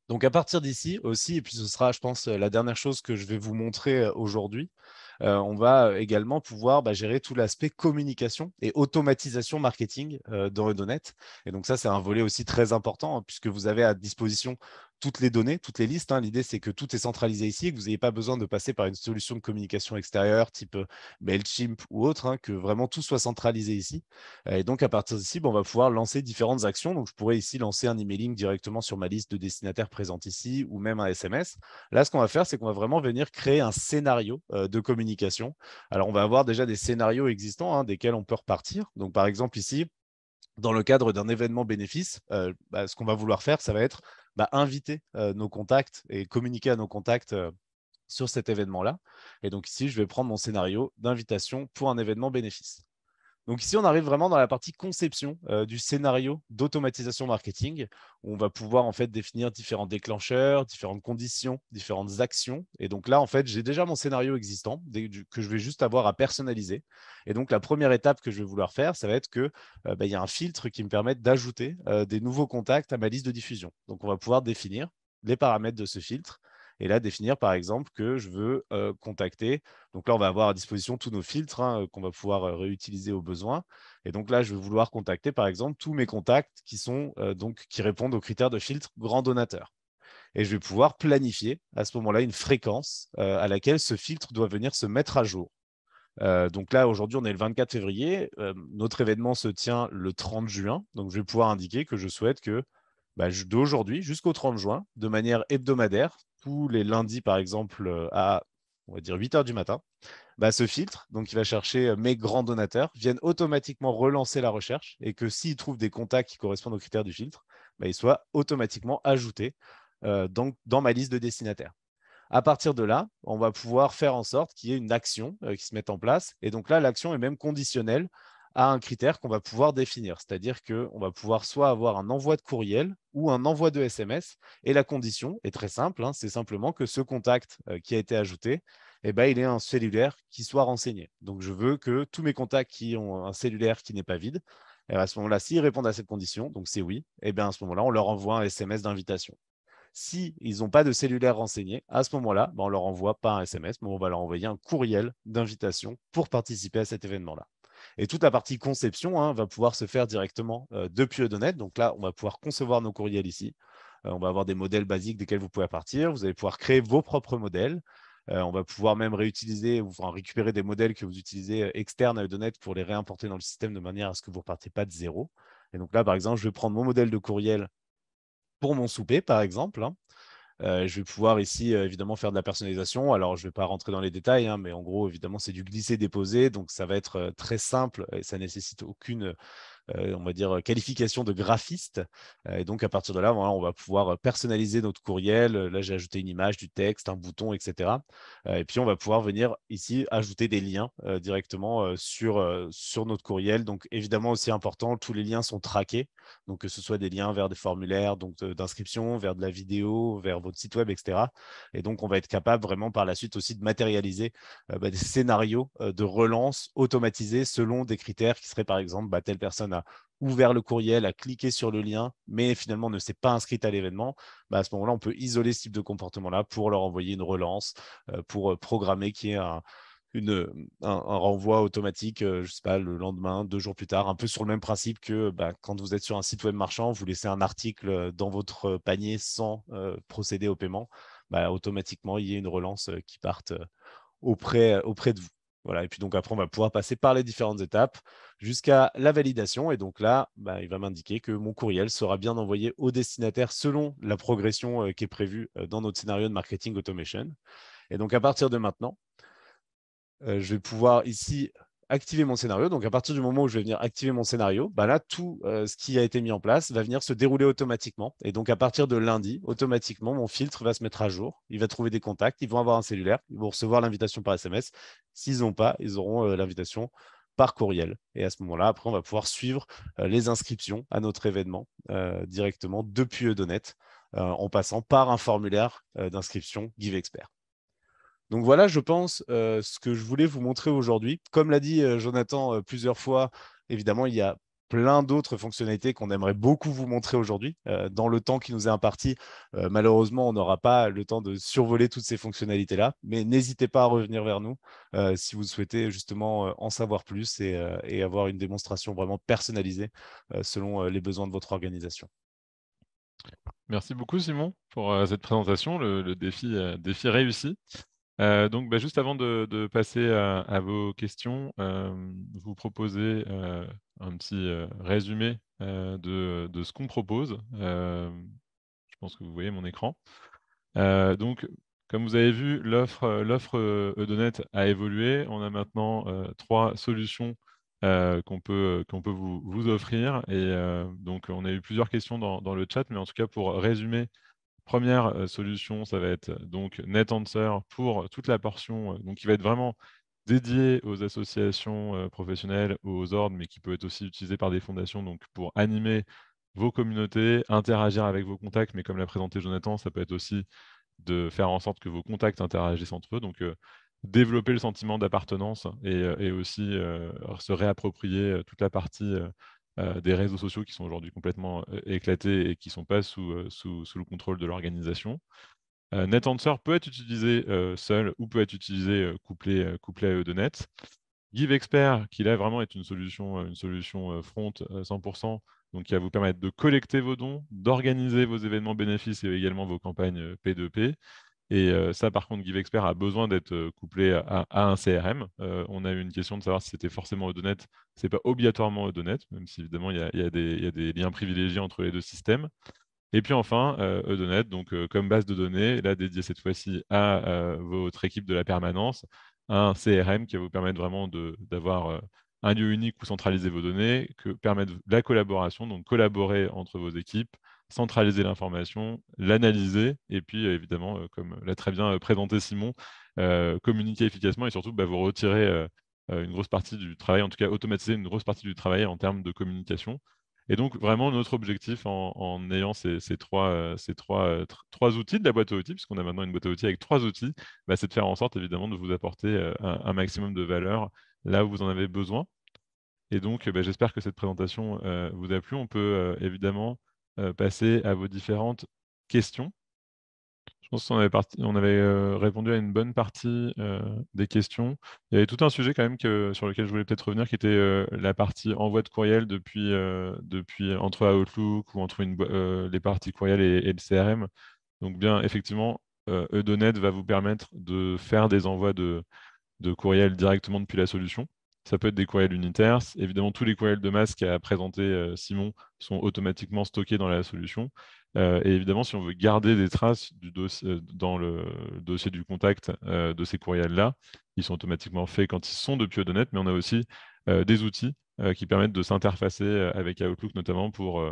Donc, à partir d'ici aussi, et puis ce sera, je pense, la dernière chose que je vais vous montrer aujourd'hui, on va également pouvoir gérer tout l'aspect communication et automatisation marketing dans Eudonet. Et donc ça, c'est un volet aussi très important puisque vous avez à disposition toutes les données, toutes les listes. L'idée, c'est que tout est centralisé ici et que vous n'ayez pas besoin de passer par une solution de communication extérieure type Mailchimp ou autre, que vraiment tout soit centralisé ici. Et donc, à partir d'ici, on va pouvoir lancer différentes actions. Donc, je pourrais ici lancer un emailing directement sur ma liste de destinataires présente ici ou même un SMS. Là, ce qu'on va faire, c'est qu'on va vraiment venir créer un scénario de communication. Alors, on va avoir déjà des scénarios existants desquels on peut repartir. Donc, par exemple, ici, dans le cadre d'un événement bénéfice, ce qu'on va vouloir faire, ça va être inviter nos contacts et communiquer à nos contacts sur cet événement-là. Et donc ici, je vais prendre mon scénario d'invitation pour un événement bénéfice. Donc ici, on arrive vraiment dans la partie conception du scénario d'automatisation marketing, où on va pouvoir en fait définir différents déclencheurs, différentes conditions, différentes actions. Et donc là, en fait, j'ai déjà mon scénario existant que je vais juste avoir à personnaliser. Et donc la première étape que je vais vouloir faire, ça va être que il y a un filtre qui me permette d'ajouter des nouveaux contacts à ma liste de diffusion. Donc on va pouvoir définir les paramètres de ce filtre. Et là, définir par exemple que je veux contacter. Donc là, on va avoir à disposition tous nos filtres qu'on va pouvoir réutiliser au besoin. Et donc là, je vais vouloir contacter par exemple tous mes contacts qui répondent aux critères de filtre grand donateur. Et je vais pouvoir planifier à ce moment-là une fréquence à laquelle ce filtre doit venir se mettre à jour. Donc là, aujourd'hui, on est le 24 février. Notre événement se tient le 30 juin. Donc, je vais pouvoir indiquer que je souhaite que d'aujourd'hui jusqu'au 30 juin, de manière hebdomadaire, tous les lundis, par exemple, à on va dire 8 heures du matin, ce filtre, donc qui va chercher mes grands donateurs, vienne automatiquement relancer la recherche et que s'il trouve des contacts qui correspondent aux critères du filtre, il soit automatiquement ajouté dans ma liste de destinataires. À partir de là, on va pouvoir faire en sorte qu'il y ait une action qui se mette en place. Et donc là, l'action est même conditionnelle à un critère qu'on va pouvoir définir. C'est-à-dire qu'on va pouvoir soit avoir un envoi de courriel ou un envoi de SMS. Et la condition est très simple, c'est simplement que ce contact qui a été ajouté, il ait un cellulaire qui soit renseigné. Donc, je veux que tous mes contacts qui ont un cellulaire qui n'est pas vide, et à ce moment-là, s'ils répondent à cette condition, donc c'est oui, à ce moment-là, on leur envoie un SMS d'invitation. S'ils n'ont pas de cellulaire renseigné, à ce moment-là, on ne leur envoie pas un SMS, mais on va leur envoyer un courriel d'invitation pour participer à cet événement-là. Et toute la partie conception va pouvoir se faire directement depuis Eudonet. Donc là, on va pouvoir concevoir nos courriels ici. On va avoir des modèles basiques desquels vous pouvez partir. Vous allez pouvoir créer vos propres modèles. On va pouvoir même réutiliser ou récupérer des modèles que vous utilisez externes à Eudonet pour les réimporter dans le système de manière à ce que vous ne repartez pas de zéro. Et donc là, par exemple, je vais prendre mon modèle de courriel pour mon souper, par exemple. Je vais pouvoir ici, évidemment, faire de la personnalisation. Alors, je ne vais pas rentrer dans les détails, mais en gros, évidemment, c'est du glisser-déposer. Donc, ça va être très simple et ça ne nécessite aucune on va dire, qualification de graphiste. Et donc, à partir de là, on va pouvoir personnaliser notre courriel. Là, j'ai ajouté une image, du texte, un bouton, etc. Et puis, on va pouvoir venir ici ajouter des liens directement sur notre courriel. Donc, évidemment, aussi important, tous les liens sont traqués. Donc, que ce soit des liens vers des formulaires d'inscription, vers de la vidéo, vers votre site web, etc. Et donc, on va être capable vraiment par la suite aussi de matérialiser des scénarios de relance automatisés selon des critères qui seraient, par exemple, telle personne a ouvert le courriel, a cliqué sur le lien, mais finalement ne s'est pas inscrite à l'événement. À ce moment-là, on peut isoler ce type de comportement-là pour leur envoyer une relance, pour programmer qu'il y ait un renvoi automatique, je ne sais pas, le lendemain, 2 jours plus tard, un peu sur le même principe que quand vous êtes sur un site web marchand, vous laissez un article dans votre panier sans procéder au paiement, automatiquement, il y a une relance qui parte auprès de vous. Voilà, et puis donc après, on va pouvoir passer par les différentes étapes jusqu'à la validation. Et donc là, il va m'indiquer que mon courriel sera bien envoyé au destinataire selon la progression qui est prévue dans notre scénario de marketing automation. Et donc à partir de maintenant, je vais pouvoir ici activer mon scénario. Donc, à partir du moment où je vais venir activer mon scénario, là, tout ce qui a été mis en place va venir se dérouler automatiquement. Et donc, à partir de lundi, automatiquement, mon filtre va se mettre à jour. Il va trouver des contacts. Ils vont avoir un cellulaire. Ils vont recevoir l'invitation par SMS. S'ils n'ont pas, ils auront l'invitation par courriel. Et à ce moment-là, après, on va pouvoir suivre les inscriptions à notre événement directement depuis Edonet en passant par un formulaire d'inscription GiveExpert. Donc voilà, je pense, ce que je voulais vous montrer aujourd'hui. Comme l'a dit Jonathan plusieurs fois, évidemment, il y a plein d'autres fonctionnalités qu'on aimerait beaucoup vous montrer aujourd'hui. Dans le temps qui nous est imparti, malheureusement, on n'aura pas le temps de survoler toutes ces fonctionnalités-là, mais n'hésitez pas à revenir vers nous si vous souhaitez justement en savoir plus et avoir une démonstration vraiment personnalisée selon les besoins de votre organisation. Merci beaucoup, Simon, pour cette présentation. Le défi réussi. Donc, juste avant de passer à vos questions, vous proposer un petit résumé de ce qu'on propose. Je pense que vous voyez mon écran. Donc, comme vous avez vu, l'offre Edonet a évolué. On a maintenant 3 solutions qu'on peut vous offrir. Et donc, on a eu plusieurs questions dans le chat, mais en tout cas, pour résumer, première solution, ça va être donc NetAnswer pour toute la portion donc qui va être vraiment dédiée aux associations professionnelles, aux ordres, mais qui peut être aussi utilisé par des fondations donc pour animer vos communautés, interagir avec vos contacts, mais comme l'a présenté Jonathan, ça peut être aussi de faire en sorte que vos contacts interagissent entre eux. Donc, développer le sentiment d'appartenance et aussi se réapproprier toute la partie des réseaux sociaux qui sont aujourd'hui complètement éclatés et qui ne sont pas sous le contrôle de l'organisation. NetAnswer peut être utilisé seul ou peut être utilisé couplé à Edonet. GiveExpert, qui là vraiment est une solution front 100%, donc qui va vous permettre de collecter vos dons, d'organiser vos événements bénéfices et également vos campagnes P2P. Et ça, par contre, GiveExpert a besoin d'être couplé à un CRM. On a eu une question de savoir si c'était forcément Edonet. Ce n'est pas obligatoirement Edonet, même si évidemment, il y a des liens privilégiés entre les deux systèmes. Et puis enfin, Edonet, donc comme base de données, là dédiée cette fois-ci à votre équipe de la permanence, un CRM qui va vous permettre vraiment d'avoir un lieu unique où centraliser vos données, que permettre la collaboration, donc collaborer entre vos équipes, centraliser l'information, l'analyser, et puis évidemment, comme l'a très bien présenté Simon, communiquer efficacement et surtout vous retirer une grosse partie du travail, en tout cas automatiser une grosse partie du travail en termes de communication. Et donc, vraiment, notre objectif en ayant ces trois outils de la boîte à outils, puisqu'on a maintenant une boîte à outils avec 3 outils, c'est de faire en sorte, évidemment, de vous apporter un maximum de valeur là où vous en avez besoin. Et donc, j'espère que cette présentation vous a plu. On peut évidemment passer à vos différentes questions. Je pense qu'on avait répondu à une bonne partie des questions. Il y avait tout un sujet quand même sur lequel je voulais peut-être revenir, qui était la partie envoi de courriel depuis entre Outlook ou entre les parties courriel et le CRM. Donc bien, effectivement, Edonet va vous permettre de faire des envois de courriel directement depuis la solution. Ça peut être des courriels unitaires. Évidemment, tous les courriels de masse qu'a présenté Simon sont automatiquement stockés dans la solution. Et évidemment, si on veut garder des traces dans le dossier du contact de ces courriels-là, ils sont automatiquement faits quand ils sont depuis Edonet, mais on a aussi des outils qui permettent de s'interfacer avec Outlook, notamment pour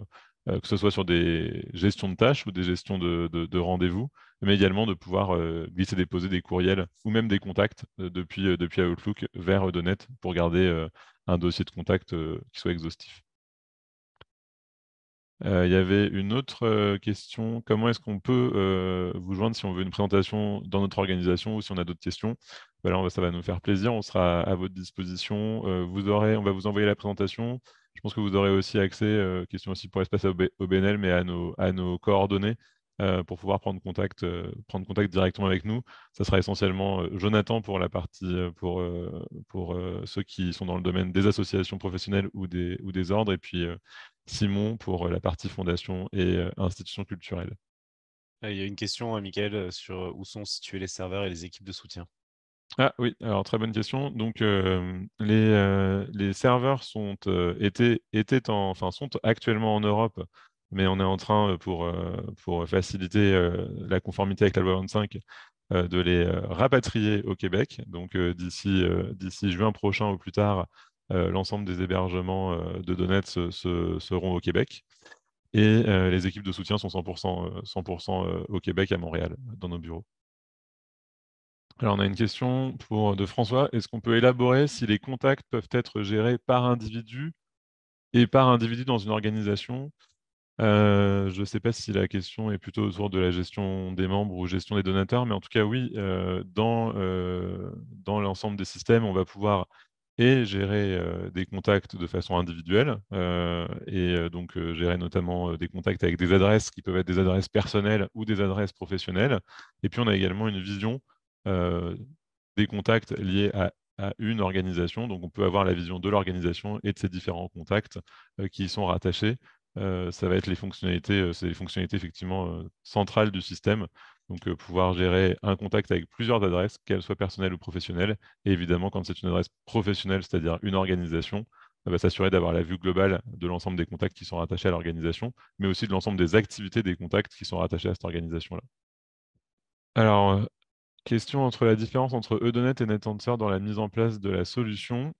que ce soit sur des gestions de tâches ou des gestions de rendez-vous, mais également de pouvoir glisser, déposer des courriels ou même des contacts depuis Outlook vers Edonet pour garder un dossier de contact qui soit exhaustif. Il y avait une autre question. Comment est-ce qu'on peut vous joindre si on veut une présentation dans notre organisation ou si on a d'autres questions? Là, ça va nous faire plaisir. On sera à votre disposition. On va vous envoyer la présentation. Je pense que vous aurez aussi accès, question aussi pour espace OBNL, mais à nos coordonnées pour pouvoir prendre contact directement avec nous. Ça sera essentiellement Jonathan pour la partie pour ceux qui sont dans le domaine des associations professionnelles ou des ordres, et puis Simon pour la partie fondation et institutions culturelles. Il y a une question, Michael, sur où sont situés les serveurs et les équipes de soutien. Ah oui, alors très bonne question. Donc les serveurs sont actuellement en Europe, mais on est en train pour faciliter la conformité avec la loi 25 de les rapatrier au Québec. Donc d'ici juin prochain au plus tard, l'ensemble des hébergements de Donet seront au Québec. Et les équipes de soutien sont 100% au Québec, à Montréal, dans nos bureaux. Alors, on a une question de François. Est-ce qu'on peut élaborer si les contacts peuvent être gérés par individu et par individu dans une organisation? Je ne sais pas si la question est plutôt autour de la gestion des membres ou gestion des donateurs, mais en tout cas, oui, dans l'ensemble des systèmes, on va pouvoir gérer des contacts de façon individuelle et gérer notamment des contacts avec des adresses qui peuvent être des adresses personnelles ou des adresses professionnelles. Et puis, on a également une vision euh, des contacts liés à une organisation. Donc, on peut avoir la vision de l'organisation et de ses différents contacts qui y sont rattachés. Ça va être c'est les fonctionnalités effectivement centrales du système. Donc, pouvoir gérer un contact avec plusieurs adresses, qu'elles soient personnelles ou professionnelles. Et évidemment, quand c'est une adresse professionnelle, c'est-à-dire une organisation, s'assurer d'avoir la vue globale de l'ensemble des contacts qui sont rattachés à l'organisation, mais aussi de l'ensemble des activités des contacts qui sont rattachés à cette organisation-là. Alors, question entre la différence entre Eudonet et NetAnswer dans la mise en place de la solution.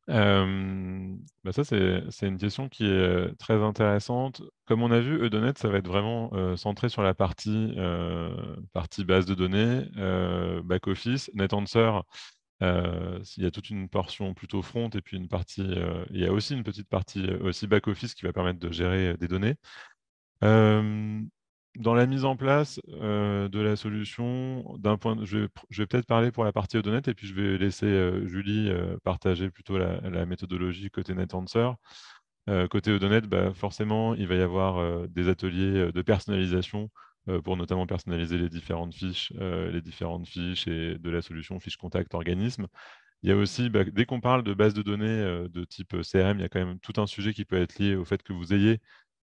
Ça, c'est une question qui est très intéressante. Comme on a vu, Eudonet, ça va être vraiment centré sur la partie base de données, back-office. NetAnswer, il y a toute une portion plutôt front et puis il y a aussi une petite partie aussi back-office qui va permettre de gérer des données. Euh, Dans la mise en place de la solution, je vais peut-être parler pour la partie Odonet et puis je vais laisser Julie partager plutôt la méthodologie côté NetAnswer. Côté Odonet, forcément, il va y avoir des ateliers de personnalisation pour notamment personnaliser les différentes fiches et de la solution fiche contact organisme. Il y a aussi, dès qu'on parle de base de données de type CRM, il y a quand même tout un sujet qui peut être lié au fait que vous ayez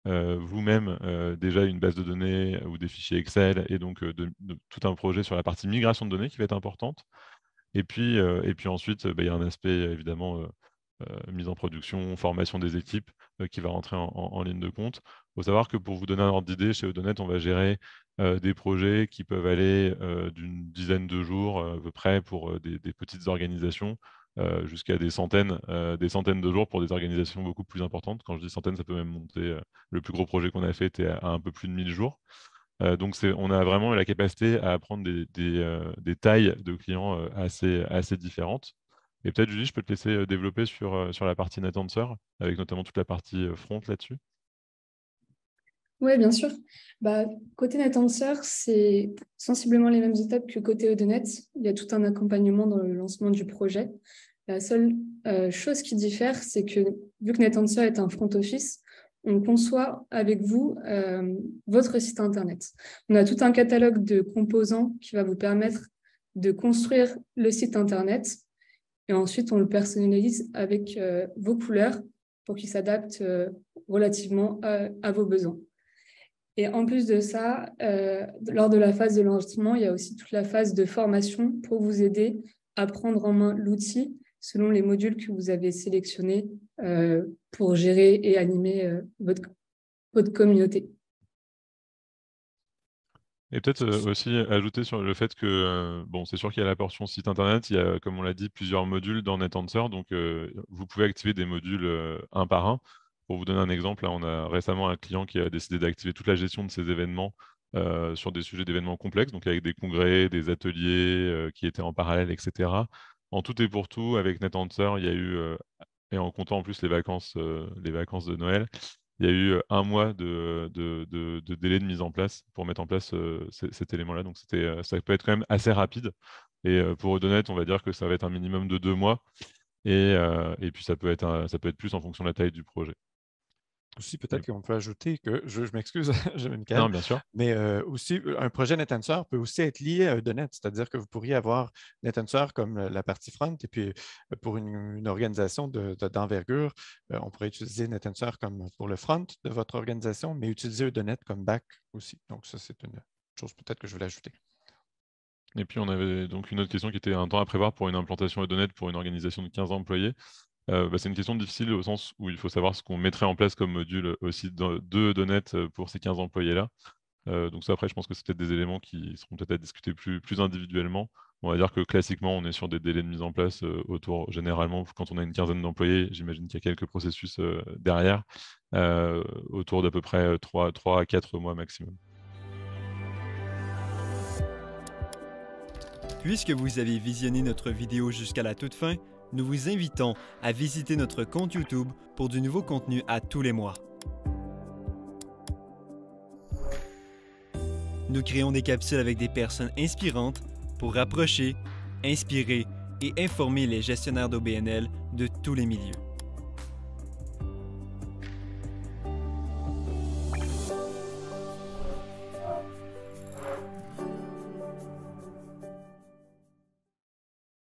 vous-même déjà une base de données ou des fichiers Excel et donc tout un projet sur la partie migration de données qui va être importante. Et puis ensuite, il y a un aspect évidemment mise en production, formation des équipes qui va rentrer en ligne de compte. Il faut savoir que pour vous donner un ordre d'idée, chez Odonet, on va gérer des projets qui peuvent aller d'une dizaine de jours à peu près pour des petites organisations jusqu'à des centaines de jours pour des organisations beaucoup plus importantes. Quand je dis centaines, ça peut même monter. Le plus gros projet qu'on a fait était à un peu plus de 1000 jours. Donc, on a vraiment la capacité à prendre des tailles de clients assez différentes. Et peut-être, Julie, je peux te laisser développer sur la partie NetAnswer, avec notamment toute la partie front là-dessus. Oui, bien sûr. Côté NetAnswer, c'est sensiblement les mêmes étapes que côté Odonet. Il y a tout un accompagnement dans le lancement du projet. La seule chose qui diffère, c'est que vu que NetAnswer est un front office, on conçoit avec vous votre site Internet. On a tout un catalogue de composants qui va vous permettre de construire le site Internet et ensuite on le personnalise avec vos couleurs pour qu'il s'adapte relativement à vos besoins. Et en plus de ça, lors de la phase de lancement, il y a aussi toute la phase de formation pour vous aider à prendre en main l'outil selon les modules que vous avez sélectionnés pour gérer et animer votre communauté. Et peut-être aussi ajouter sur le fait que, bon, c'est sûr qu'il y a la portion site internet, il y a, comme on l'a dit, plusieurs modules dans NetAnswer, donc vous pouvez activer des modules un par un. Pour vous donner un exemple, là, on a récemment un client qui a décidé d'activer toute la gestion de ses événements sur des sujets d'événements complexes, donc avec des congrès, des ateliers qui étaient en parallèle, etc. En tout et pour tout, avec NetAnswer, il y a eu, et en comptant en plus les vacances de Noël, il y a eu un mois de délai de mise en place pour mettre en place cet élément-là. Donc, ça peut être quand même assez rapide. Et pour Odonet, on va dire que ça va être un minimum de 2 mois. Et puis, ça peut être plus en fonction de la taille du projet. Aussi, peut-être qu'on peut ajouter que, je m'excuse, Michael, Non, bien sûr. mais aussi, un projet NetAnswer peut aussi être lié à Eudonet, c'est-à-dire que vous pourriez avoir NetAnswer comme la partie front, et puis pour une organisation d'envergure, on pourrait utiliser NetAnswer comme pour le front de votre organisation, mais utiliser Eudonet comme back aussi. Donc, ça, c'est une chose peut-être que je voulais ajouter. Et puis, on avait donc une autre question qui était un temps à prévoir pour une implantation Edonet pour une organisation de 15 employés. C'est une question difficile au sens où il faut savoir ce qu'on mettrait en place comme module aussi de Edonet pour ces 15 employés-là. Donc ça, après, je pense que c'est peut-être des éléments qui seront peut-être à discuter plus individuellement. On va dire que classiquement, on est sur des délais de mise en place autour, généralement, quand on a une quinzaine d'employés, j'imagine qu'il y a quelques processus derrière, autour d'à peu près 3 à 4 mois maximum. Puisque vous avez visionné notre vidéo jusqu'à la toute fin, nous vous invitons à visiter notre compte YouTube pour du nouveau contenu à tous les mois. Nous créons des capsules avec des personnes inspirantes pour rapprocher, inspirer et informer les gestionnaires d'OBNL de tous les milieux.